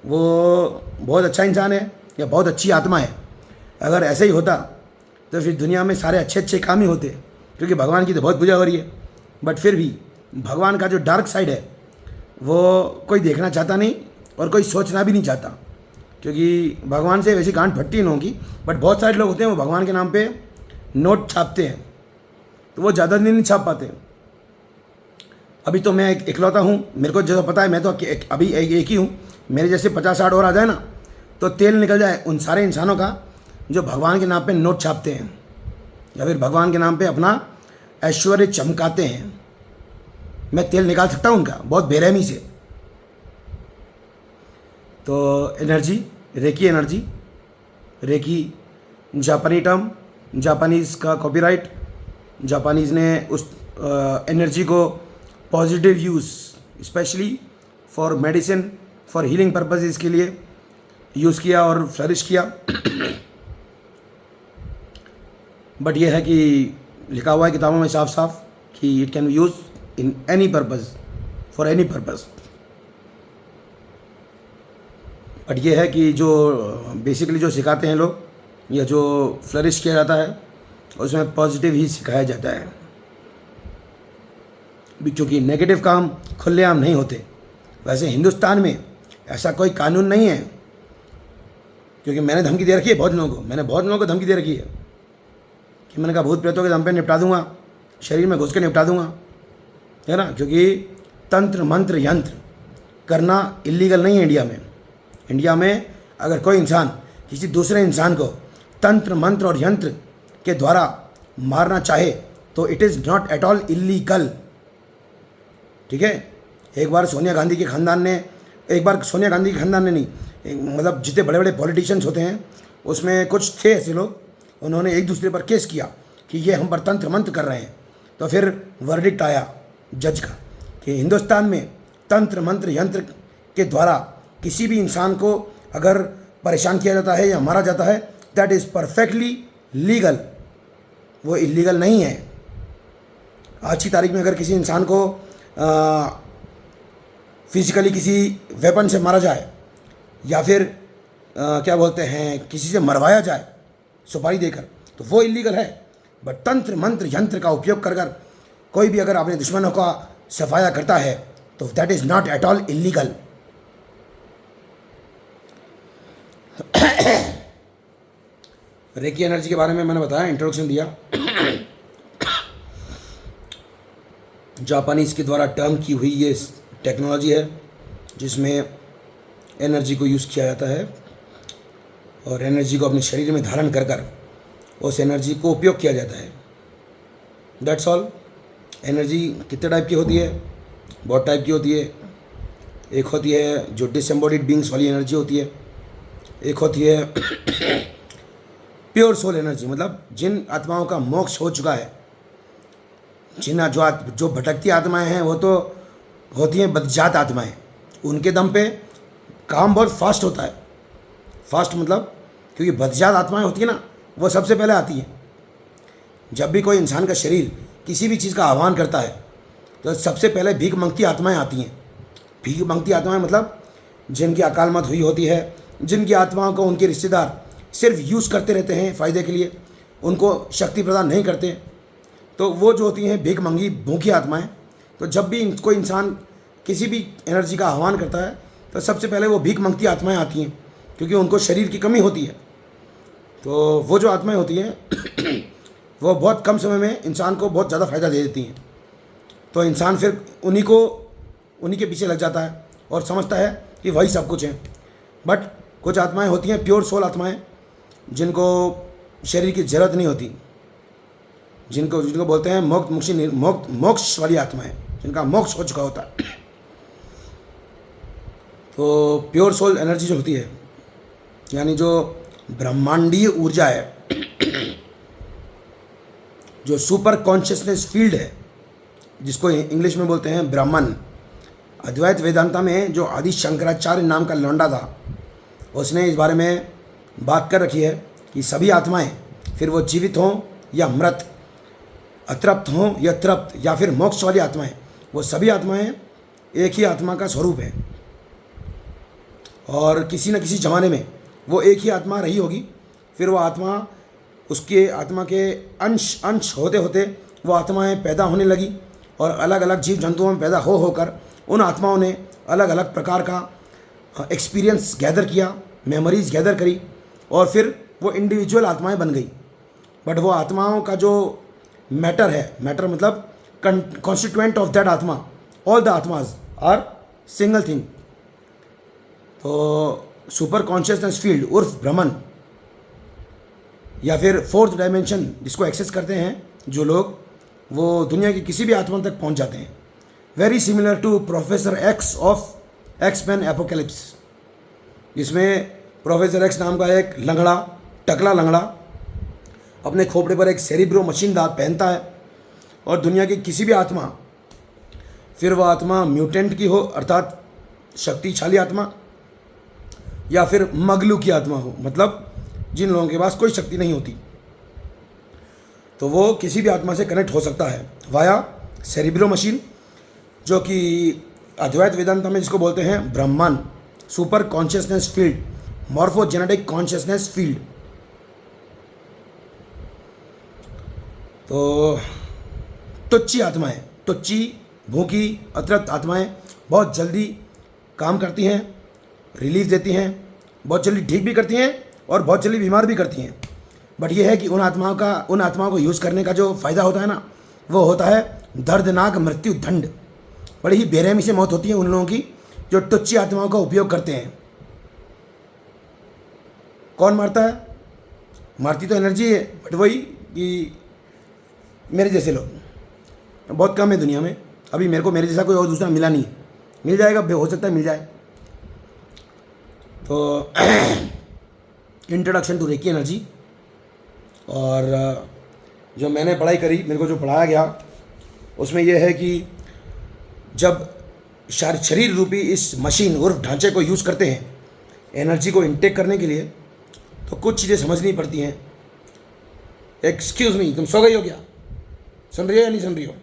वो बहुत अच्छा इंसान है या बहुत अच्छी आत्मा है। अगर ऐसे ही होता तो फिर दुनिया में सारे अच्छे काम ही होते, क्योंकि भगवान की तो बहुत पूजा हो रही है। बट फिर भी भगवान का जो डार्क साइड है वो कोई देखना चाहता नहीं और कोई सोचना भी नहीं चाहता, क्योंकि भगवान से वैसी गांठ फटती नहीं होगी। बट बहुत सारे लोग होते हैं वो भगवान के नाम पे नोट छापते हैं, तो वो ज़्यादा दिन नहीं छाप पाते। अभी तो मैं इकलौता हूँ, मेरे को जो पता है मैं तो अभी एक ही हूँ। मेरे जैसे 50-60 और आ जाए ना तो तेल निकल जाए उन सारे इंसानों का जो भगवान के नाम पे नोट छापते हैं। या फिर भगवान के नाम पे अपना ऐश्वर्य चमकाते हैं, मैं तेल निकाल सकता हूँ उनका बहुत बेरहमी से। तो एनर्जी, रेकी एनर्जी, रेकी जापानी टर्म, जापानीज़ का कॉपीराइट, जापानीज़ ने उस एनर्जी को positive use specially for medicine, for healing purposes के लिए यूज़ किया और फ्लरिश किया। बट ये है कि लिखा हुआ है किताबों में साफ साफ कि it can be use in any purpose, for any purpose. But ये है कि जो बेसिकली जो सिखाते हैं लोग या जो फ्लरिश किया जाता है उसमें पॉजिटिव ही सिखाया जाता है, क्योंकि नेगेटिव काम खुलेआम नहीं होते। वैसे हिंदुस्तान में ऐसा कोई कानून नहीं है, क्योंकि मैंने धमकी दे रखी है बहुत लोगों को, मैंने बहुत लोगों को धमकी दे रखी है कि मैंने कहा भूत प्रेतों के दम पे निपटा दूंगा, शरीर में घुस के निपटा दूंगा, है ना। क्योंकि तंत्र मंत्र यंत्र करना इलीगल नहीं है इंडिया में। इंडिया में अगर कोई इंसान किसी दूसरे इंसान को तंत्र मंत्र और यंत्र के द्वारा मारना चाहे तो it is not at all illegal, ठीक है। एक बार सोनिया गांधी के ख़ानदान ने, एक बार सोनिया गांधी के ख़ानदान ने नहीं, मतलब जितने बड़े बड़े पॉलिटिशियंस होते हैं उसमें कुछ थे ऐसे लोग, उन्होंने एक दूसरे पर केस किया कि ये हम पर तंत्र मंत्र कर रहे हैं। तो फिर वर्डिक्ट आया जज का कि हिंदुस्तान में तंत्र मंत्र यंत्र के द्वारा किसी भी इंसान को अगर परेशान किया जाता है या मारा जाता है, दैट इज़ परफेक्टली लीगल, वो इलीगल नहीं है। आज की तारीख में अगर किसी इंसान को फिजिकली किसी वेपन से मारा जाए या फिर क्या बोलते हैं किसी से मरवाया जाए सुपारी देकर, तो वो इलीगल है। बट तंत्र मंत्र यंत्र का उपयोग कर कर कोई भी अगर अपने दुश्मनों का सफाया करता है तो that is not at all illegal. Reiki energy के बारे में मैंने बताया, इंट्रोडक्शन दिया। जापानीज़ के द्वारा टर्म की हुई ये टेक्नोलॉजी है जिसमें एनर्जी को यूज़ किया जाता है और एनर्जी को अपने शरीर में धारण कर कर उस एनर्जी को उपयोग किया जाता है। That's all. एनर्जी कितने टाइप की होती है? बहुत टाइप की होती है। एक होती है जो डिसएम्बॉडीड बींग्स वाली एनर्जी होती है, एक होती है प्योर सोल एनर्जी, मतलब जिन आत्माओं का मोक्ष हो चुका है, जिन जो भटकती आत्माएं हैं वो तो होती हैं बदजात आत्माएं, उनके दम पे काम बहुत फास्ट होता है। फास्ट मतलब क्योंकि बदजात आत्माएं होती है ना, वो सबसे पहले आती हैं। जब भी कोई इंसान का शरीर किसी भी चीज़ का आह्वान करता है तो सबसे पहले भीख मांगती आत्माएं आती हैं। भीख मांगती आत्माएं मतलब जिनकी अकाल मौत हुई होती है, जिनकी आत्माओं को उनके रिश्तेदार सिर्फ यूज़ करते रहते हैं फ़ायदे के लिए, उनको शक्ति प्रदान नहीं करते, तो वो जो होती हैं भीख मांगी भूखी आत्माएं। तो जब भी कोई इंसान किसी भी एनर्जी का आह्वान करता है तो सबसे पहले वो भीख मांगती आत्माएं आती हैं, क्योंकि उनको शरीर की कमी होती है। तो वो जो आत्माएं होती हैं वो बहुत कम समय में इंसान को बहुत ज़्यादा फ़ायदा दे देती हैं। तो इंसान फिर उन्हीं के पीछे लग जाता है और समझता है कि वही सब कुछ है। बट कुछ आत्माएं होती हैं प्योर सोल आत्माएं, जिनको शरीर की ज़रूरत नहीं होती, जिनको बोलते हैं मोक्ष वाली आत्माएं, जिनका मोक्ष हो चुका होता है। तो प्योर सोल एनर्जी जो होती है, यानी जो ब्रह्मांडीय ऊर्जा है, जो सुपर कॉन्शियसनेस फील्ड है, जिसको इंग्लिश में बोलते हैं ब्राह्मण। अद्वैत वेदांता में जो आदि शंकराचार्य नाम का लौंडा था, उसने इस बारे में बात कर रखी है कि सभी आत्माएं, फिर वो जीवित हों या मृत, अतृप्त हों या तृप्त, या फिर मोक्ष वाली आत्माएं, वो सभी आत्माएं एक ही आत्मा का स्वरूप है। और किसी न किसी ज़माने में वो एक ही आत्मा रही होगी, फिर वो आत्मा, उसके आत्मा के अंश होते होते वो आत्माएं पैदा होने लगी और अलग अलग जीव जंतुओं में पैदा होकर उन आत्माओं ने अलग अलग प्रकार का एक्सपीरियंस गैदर किया, मेमोरीज गैदर करी, और फिर वो इंडिविजुअल आत्माएं बन गई। बट वो आत्माओं का जो मैटर है, मैटर मतलब constituent of that atma, all the atmas are single thing. तो सुपर कॉन्शियसनेस फील्ड उर्फ ब्रह्मन, या फिर फोर्थ डायमेंशन जिसको एक्सेस करते हैं जो लोग, वो दुनिया की किसी भी आत्मा तक पहुंच जाते हैं। Very similar to professor X of X Men Apocalypse, जिसमें प्रोफेसर एक्स नाम का एक लंगड़ा, टकला लंगड़ा अपने खोपड़े पर एक सेरिब्रो मशीन दांत पहनता है और दुनिया की किसी भी आत्मा, फिर वह आत्मा म्यूटेंट की हो अर्थात शक्तिशाली आत्मा, या फिर मगलू की आत्मा हो, मतलब जिन लोगों के पास कोई शक्ति नहीं होती, तो वो किसी भी आत्मा से कनेक्ट हो सकता है वाया सेरिब्रो मशीन, जो कि अद्वैत वेदांत में जिसको बोलते हैं ब्रह्मांड, super consciousness field, morphogenetic consciousness field. तो तुच्छी आत्माएं, तुच्छी भूखी अतृप्त आत्माएं बहुत जल्दी काम करती हैं, रिलीफ देती हैं, बहुत जल्दी ठीक भी करती हैं और बहुत जल्दी बीमार भी करती हैं। बट ये है कि उन आत्माओं को यूज़ करने का जो फ़ायदा होता है ना, वो होता है दर्दनाक मृत्यु दंड। बड़ी ही बेरहमी से मौत होती है उन लोगों की जो तुच्छी आत्माओं का उपयोग करते हैं। कौन मारता है? मारती तो एनर्जी है, बट वही कि मेरे जैसे लोग बहुत कम है दुनिया में। अभी मेरे को मेरे जैसा कोई और दूसरा मिला नहीं, मिल जाएगा, हो सकता है मिल जाए। तो इंट्रोडक्शन टू रेकी एनर्जी, और जो मैंने पढ़ाई करी, मेरे को जो पढ़ाया गया उसमें यह है कि जब शरीर रूपी इस मशीन उर्फ ढांचे को यूज़ करते हैं एनर्जी को इनटेक करने के लिए, तो कुछ चीज़ें समझनी पड़ती हैं। एक्सक्यूज़ मी, तुम सो गई हो क्या? सुन रही हो या नहीं सुन रही हो?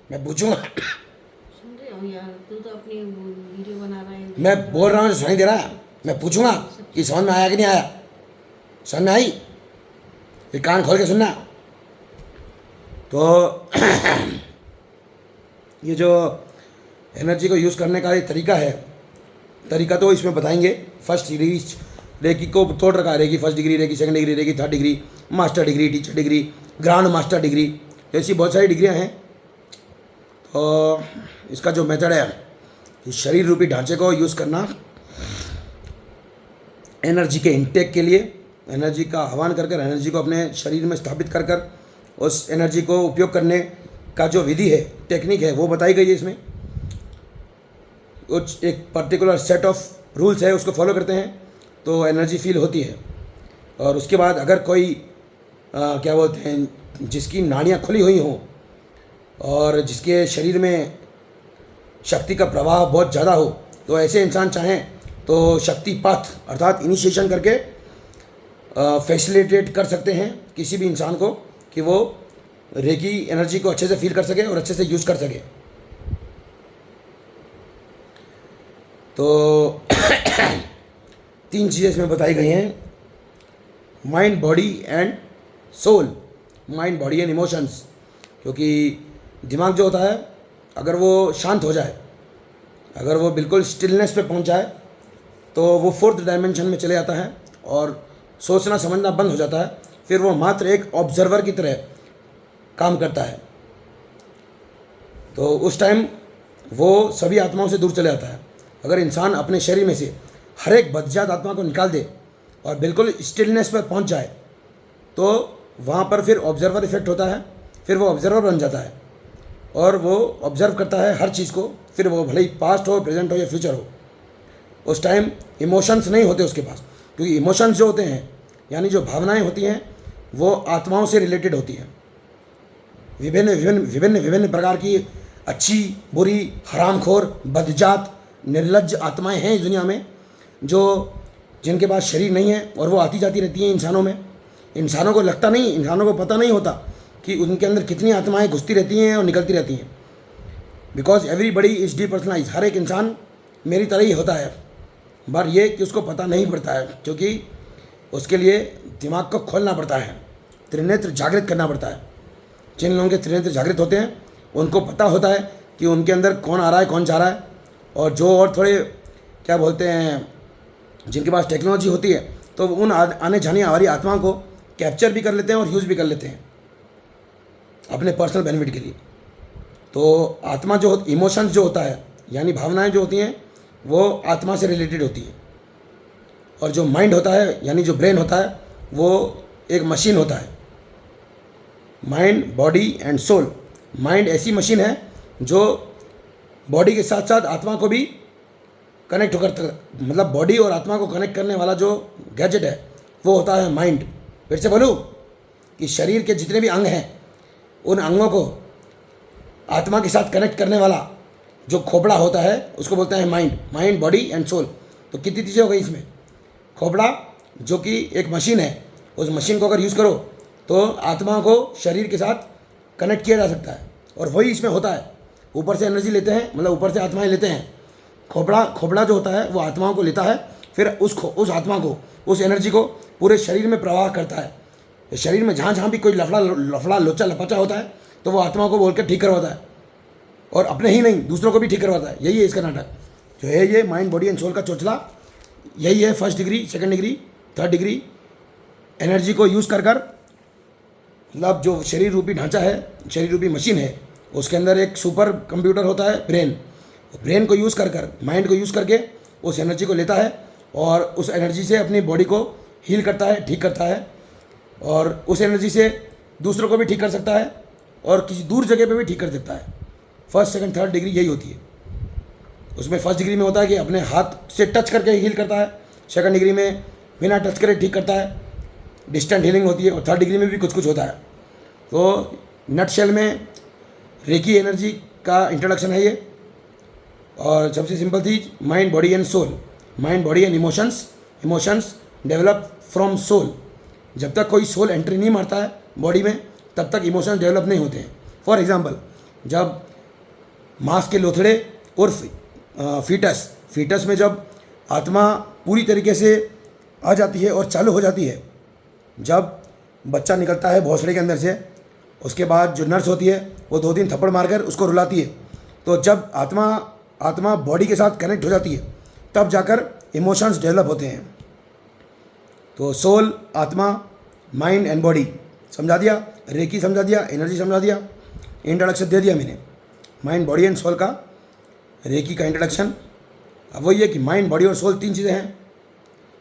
मैं पूछूंगा। सुन रही हूँ यार, तू तो अपनी वीडियो बना रहा है। मैं बोल रहा हूँ, सुनाई दे रहा है? मैं पूछूंगा कि समझ में आया कि नहीं आया? समझ में आई? ये कान खोल के सुनना। तो ये जो एनर्जी को यूज़ करने का ये तरीका तो इसमें बताएंगे। फर्स्ट डिग्री रेकी को तोड़ रखा है, reiki first degree, reiki second degree, reiki third degree, master degree, teacher degree, grand master degree, ऐसी बहुत सारी डिग्रियां हैं। तो इसका जो मेथड है कि शरीर रूपी ढांचे को यूज़ करना एनर्जी के इंटेक के लिए, एनर्जी का आह्वान कर कर एनर्जी को अपने शरीर में स्थापित कर कर उस एनर्जी को उपयोग करने का जो विधि है, टेक्निक है, वो बताई गई है इसमें। कुछ एक पर्टिकुलर सेट ऑफ रूल्स है, उसको फॉलो करते हैं तो एनर्जी फील होती है। और उसके बाद अगर कोई क्या बोलते हैं, जिसकी नाड़ियाँ खुली हुई हों और जिसके शरीर में शक्ति का प्रवाह बहुत ज़्यादा हो, तो ऐसे इंसान चाहें तो शक्तिपात अर्थात इनिशिएशन करके फैसिलिटेट कर सकते हैं किसी भी इंसान को कि वो रेकी एनर्जी को अच्छे से फील कर सके और अच्छे से यूज़ कर सके। तो 3 चीज़ें इसमें बताई गई हैं, mind, body and soul. Mind, body and emotions, क्योंकि दिमाग जो होता है अगर वो शांत हो जाए, अगर वो बिल्कुल स्टिलनेस पे पहुंच जाए, तो वो 4th डायमेंशन में चले जाता है और सोचना समझना बंद हो जाता है। फिर वो मात्र एक ऑब्जर्वर की तरह काम करता है। तो उस टाइम वो सभी आत्माओं से दूर चले जाता है। अगर इंसान अपने शरीर में से हर एक बदजात आत्मा को निकाल दे और बिल्कुल स्टिलनेस पर पहुंच जाए, तो वहाँ पर फिर ऑब्जर्वर इफेक्ट होता है। फिर वो ऑब्जर्वर बन जाता है और वो ऑब्जर्व करता है हर चीज़ को, फिर वो भले ही पास्ट हो, प्रेजेंट हो या फ्यूचर हो। उस टाइम इमोशंस नहीं होते उसके पास, क्योंकि इमोशंस जो होते हैं यानी जो भावनाएं होती हैं वो आत्माओं से रिलेटेड होती हैं। विभिन्न विभिन्न विभिन्न विभिन्न प्रकार की अच्छी, बुरी, हरामखोर, बदजात, निर्लज्ज आत्माएं हैं इस दुनिया में, जो जिनके पास शरीर नहीं है और वो आती जाती रहती हैं इंसानों में। इंसानों को लगता नहीं, इंसानों को पता नहीं होता कि उनके अंदर कितनी आत्माएं घुसती रहती हैं और निकलती रहती हैं। बिकॉज एवरीबडी इज डीपर्सनलाइज, हर एक इंसान मेरी तरह ही होता है, पर ये कि उसको पता नहीं पड़ता है, क्योंकि उसके लिए दिमाग को खोलना पड़ता है, त्रिनेत्र जागृत करना पड़ता है। जिन लोगों के त्रिनेत्र जागृत होते हैं उनको पता होता है कि उनके अंदर कौन आ रहा है, कौन जा रहा है। और जो और थोड़े क्या बोलते हैं, जिनके पास टेक्नोलॉजी होती है, तो उन आने जाने वाली आत्माओं को कैप्चर भी कर लेते हैं और यूज़ भी कर लेते हैं अपने पर्सनल बेनिफिट के लिए। तो आत्मा जो इमोशंस जो होता है यानी भावनाएं जो होती हैं वो आत्मा से रिलेटेड होती है, और जो माइंड होता है यानी जो ब्रेन होता है वो एक मशीन होता है, mind, body and soul. Mind ऐसी मशीन है जो बॉडी के साथ साथ आत्मा को भी कनेक्ट होकर, मतलब बॉडी और आत्मा को कनेक्ट करने वाला जो गैजेट है वो होता है माइंड। फिर से बोलूँ कि शरीर के जितने भी अंग हैं उन अंगों को आत्मा के साथ कनेक्ट करने वाला जो खोपड़ा होता है उसको बोलते हैं mind. Mind, body and soul. तो कितनी चीज़ें हो गई इसमें। खोपड़ा जो कि एक मशीन है, उस मशीन को अगर यूज़ करो तो आत्मा को शरीर के साथ कनेक्ट किया जा सकता है, और वही इसमें होता है। ऊपर से एनर्जी लेते हैं, मतलब ऊपर से आत्माएं लेते हैं। खोपड़ा जो होता है वो आत्माओं को लेता है, फिर उस आत्मा को, उस एनर्जी को पूरे शरीर में प्रवाह करता है। शरीर में जहाँ जहाँ भी कोई लफड़ा लोचा लपचा होता है तो वो आत्मा को बोल कर ठीक करवाता है, और अपने ही नहीं दूसरों को भी ठीक करवाता है। यही है इसका नाटक जो है, ये माइंड, बॉडी एंड सोल का चोचला यही है। First degree, second degree, third degree energy को यूज़ कर मतलब जो शरीर रूपी ढांचा है, शरीर रूपी मशीन है, उसके अंदर एक सुपर कंप्यूटर होता है ब्रेन। ब्रेन को यूज़ कर माइंड को यूज़ करके उस एनर्जी को लेता है और उस एनर्जी से अपनी बॉडी को हील करता है, ठीक करता है, और उस एनर्जी से दूसरों को भी ठीक कर सकता है और किसी दूर जगह पे भी ठीक कर सकता है। फर्स्ट, सेकंड, थर्ड डिग्री यही होती है। उसमें फर्स्ट डिग्री में होता है कि अपने हाथ से टच करके हील करता है, सेकंड डिग्री में बिना टच करे ठीक करता है, डिस्टेंट हीलिंग होती है, और थर्ड डिग्री में भी कुछ कुछ होता है। तो नट शेल में रेकी एनर्जी का इंट्रोडक्शन है ये। और सबसे सिंपल चीज mind, body and soul. Mind, body and emotions develop from soul. जब तक कोई सोल एंट्री नहीं मारता है बॉडी में तब तक इमोशंस डेवलप नहीं होते हैं। फॉर एग्जांपल, जब मांस के लोथड़े और फीटस में जब आत्मा पूरी तरीके से आ जाती है और चालू हो जाती है, जब बच्चा निकलता है भोसड़े के अंदर से, उसके बाद जो नर्स होती है वो 2-3 थप्पड़ मारकर उसको रुलाती है। तो जब आत्मा बॉडी के साथ कनेक्ट हो जाती है तब जाकर इमोशंस डेवलप होते हैं। तो सोल, आत्मा, माइंड एंड बॉडी समझा दिया, रेकी समझा दिया, एनर्जी समझा दिया, इंट्रोडक्शन दे दिया मैंने माइंड, बॉडी एंड सोल का, रेकी का इंट्रोडक्शन। अब वही है कि माइंड, बॉडी और सोल 3 चीज़ें हैं।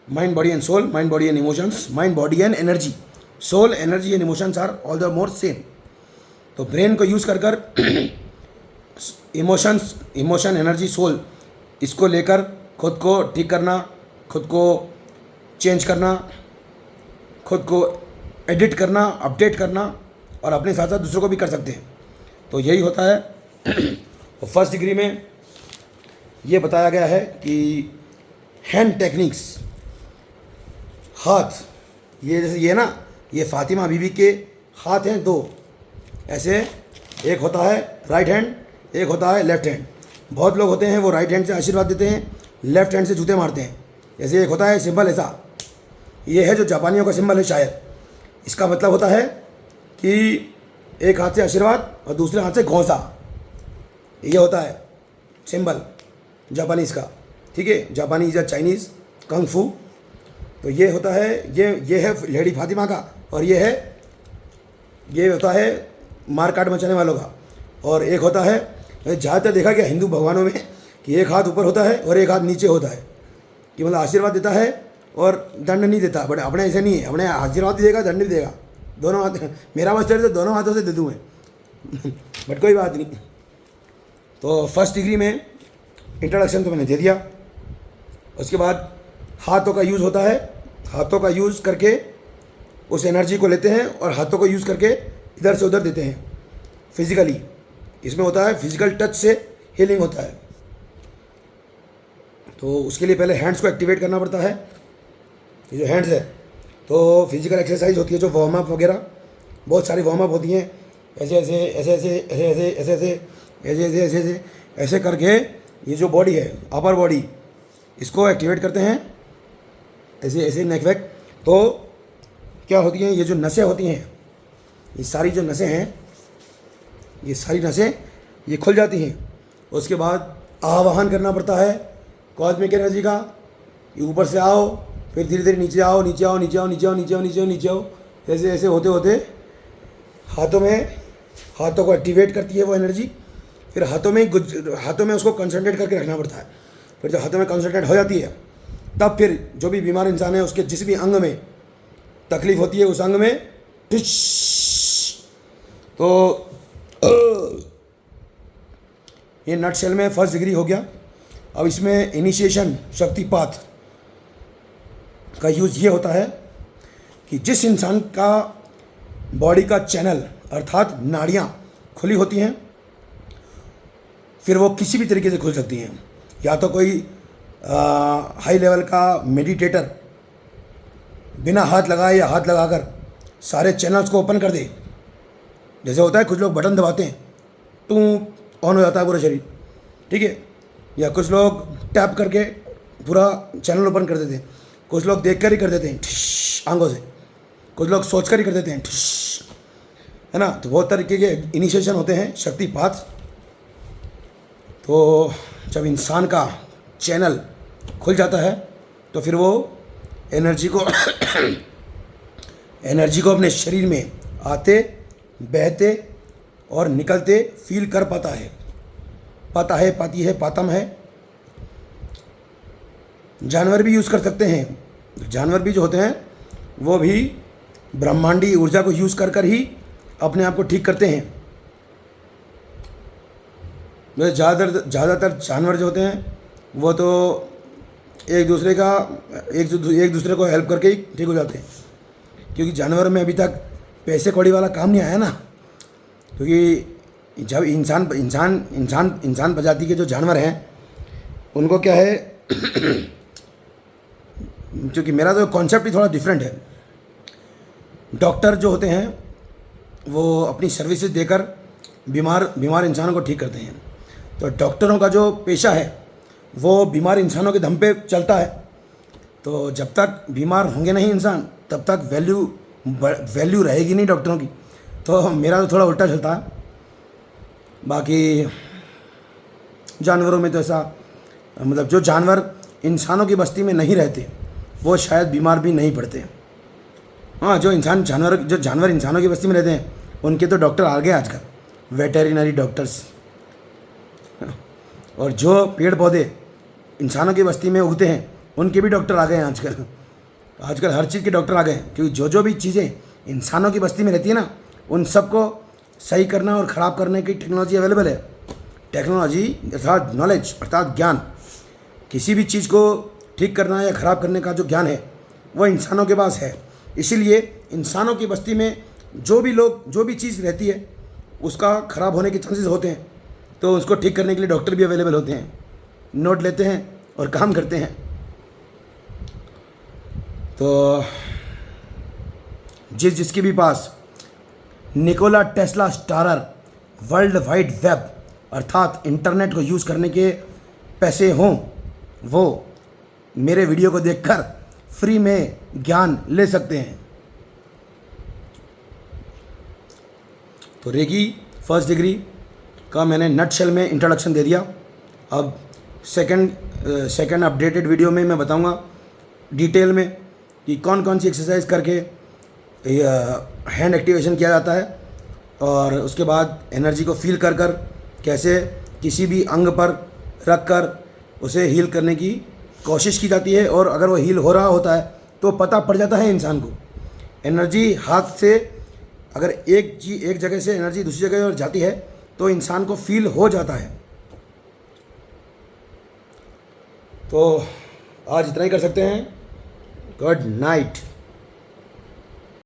Mind, body and soul, mind, body and emotions, mind, body and energy. Soul, energy and emotions are all the more same. तो ब्रेन को यूज़ कर इमोशन, एनर्जी, सोल, इसको लेकर खुद को ठीक करना, खुद को चेंज करना, खुद को एडिट करना, अपडेट करना, और अपने साथ साथ दूसरों को भी कर सकते हैं। तो यही होता है। तो फर्स्ट डिग्री में ये बताया गया है कि हैंड टेक्निक्स, हाथ, ये जैसे ये ना, ये फातिमा बीबी के हाथ हैं 2 ऐसे, एक होता है राइट हैंड, एक होता है लेफ्ट हैंड। बहुत लोग होते हैं वो राइट हैंड से आशीर्वाद देते हैं, लेफ्ट हैंड से जूते मारते हैं। जैसे एक होता है सिंबल ऐसा, ये है जो जापानियों का सिंबल है शायद। इसका मतलब होता है कि एक हाथ से आशीर्वाद और दूसरे हाथ से घोंसा, ये होता है सिंबल जापानीज़ का। ठीक है, जापानीज या चाइनीज़ कंग फू। तो ये होता है, ये है लेडी फातिमा का, और ये होता है मार काट मचाने वालों का। और एक होता है, ज़्यादातर देखा गया हिंदू भगवानों में कि एक हाथ ऊपर होता है और एक हाथ नीचे होता है, कि मतलब आशीर्वाद देता है और दंड नहीं देता। बट अपने ऐसे नहीं है, अपने आशीर्वाद भी देगा, दंड भी देगा, दोनों हाथ। मेरा बस चले तो दोनों हाथों से दे दूँ मैं बट कोई बात नहीं। तो फर्स्ट डिग्री में इंट्रोडक्शन तो मैंने दे दिया। उसके बाद हाथों का यूज़ होता है, हाथों का यूज़ करके उस एनर्जी को लेते हैं और हाथों को यूज़ करके इधर से उधर देते हैं फिजिकली। इसमें होता है फिजिकल टच से हीलिंग होता है। तो उसके लिए पहले हैंड्स को एक्टिवेट करना पड़ता है। ये जो हैंड्स है तो फिजिकल एक्सरसाइज होती है, जो वार्म अप वगैरह बहुत सारी वार्म अप होती हैं। ऐसे ऐसे ऐसे ऐसे ऐसे ऐसे ऐसे ऐसे ऐसे ऐसे ऐसे ऐसे ऐसे करके ये जो बॉडी है, अपर बॉडी, इसको एक्टिवेट करते हैं ऐसे ऐसे नेक वेक। तो क्या होती हैं, ये जो नसें होती हैं, ये सारी जो नसें हैं, ये सारी नसें ये खुल जाती हैं। उसके बाद आवाहन करना पड़ता है कॉस्मिक एनर्जी का, ये ऊपर से आओ, फिर धीरे धीरे नीचे आओ, नीचे आओ, नीचे आओ, नीचे आओ, नीचे आओ, नीचे आओ, नीचे आओ, ऐसे ऐसे होते होते हाथों को एक्टिवेट करती है वो एनर्जी। फिर हाथों में उसको कंसंट्रेट करके रखना पड़ता है। फिर जब हाथों में कंसंट्रेट हो जाती है तब फिर जो भी बीमार इंसान है उसके जिस भी अंग में तकलीफ होती है उस अंग में, तो ये नट शेल में फर्स्ट डिग्री हो गया। अब इसमें इनिशिएशन शक्तिपात का यूज़ ये होता है कि जिस इंसान का बॉडी का चैनल अर्थात नाड़ियाँ खुली होती हैं, फिर वो किसी भी तरीके से खुल सकती हैं। या तो कोई हाई लेवल का मेडिटेटर बिना हाथ लगाए या हाथ लगाकर सारे चैनल्स को ओपन कर दे, जैसे होता है कुछ लोग बटन दबाते हैं तो ऑन हो जाता है पूरा शरीर, ठीक है। या कुछ लोग टैप करके पूरा चैनल ओपन कर देते हैं, कुछ लोग देख कर ही कर देते हैं आंखों से, कुछ लोग सोच कर ही कर देते हैं, है ना। तो बहुत तरीके के इनिशिएशन होते हैं, शक्तिपात। तो जब इंसान का चैनल खुल जाता है तो फिर वो एनर्जी को अपने शरीर में आते, बहते और निकलते फील कर पाता है, पाती है, पातम है। जानवर भी यूज़ कर सकते हैं। जानवर भी जो होते हैं वो भी ब्रह्मांडी ऊर्जा को यूज़ कर ही अपने आप को ठीक करते हैं। ज़्यादातर जानवर जो होते हैं वो तो एक दूसरे को हेल्प करके ही ठीक हो जाते हैं, क्योंकि जानवर में अभी तक पैसे कौड़ी वाला काम नहीं आया ना। क्योंकि जब इंसान प्रजाति के जो जानवर हैं उनको क्या है क्योंकि मेरा तो कॉन्सेप्ट ही थोड़ा डिफरेंट है। डॉक्टर जो होते हैं वो अपनी सर्विसेज देकर बीमार इंसानों को ठीक करते हैं। तो डॉक्टरों का जो पेशा है वो बीमार इंसानों के दम पे चलता है। तो जब तक बीमार होंगे नहीं इंसान तब तक वैल्यू रहेगी नहीं डॉक्टरों की। तो मेरा तो थोड़ा उल्टा चलता है। बाकी जानवरों में तो ऐसा मतलब जो जानवर इंसानों की बस्ती में नहीं रहते वो शायद बीमार भी नहीं पड़ते। हाँ, जो जानवर इंसानों की बस्ती में रहते हैं उनके तो डॉक्टर आ गए आजकल, वेटेरिनरी डॉक्टर्स। और जो पेड़ पौधे इंसानों की बस्ती में उगते हैं उनके भी डॉक्टर आ गए हैं आजकल हर चीज़ के डॉक्टर आ गए हैं। क्योंकि जो भी चीज़ें इंसानों की बस्ती में रहती है ना उन सबको सही करना और ख़राब करने की टेक्नोलॉजी अवेलेबल है। टेक्नोलॉजी अर्थात नॉलेज अर्थात ज्ञान, किसी भी चीज़ को ठीक करना या ख़राब करने का जो ज्ञान है वो इंसानों के पास है। इसीलिए इंसानों की बस्ती में जो भी चीज़ रहती है उसका ख़राब होने के चांसेस होते हैं। तो उसको ठीक करने के लिए डॉक्टर भी अवेलेबल होते हैं, नोट लेते हैं और काम करते हैं। तो जिसके भी पास Nikola Tesla starrer world wide web अर्थात इंटरनेट को यूज़ करने के पैसे हों वो मेरे वीडियो को देखकर फ्री में ज्ञान ले सकते हैं। तो रेकी फर्स्ट डिग्री का मैंने नटशेल में इंट्रोडक्शन दे दिया। अब सेकंड अपडेटेड वीडियो में मैं बताऊंगा डिटेल में कि कौन कौन सी एक्सरसाइज करके हैंड एक्टिवेशन किया जाता है और उसके बाद एनर्जी को फील कर कैसे किसी भी अंग पर रख कर उसे हील करने की कोशिश की जाती है। और अगर वो हील हो रहा होता है तो पता पड़ जाता है इंसान को। एनर्जी हाथ से अगर एक जगह से एनर्जी दूसरी जगह जाती है तो इंसान को फील हो जाता है। तो आज इतना ही कर सकते हैं। Good night.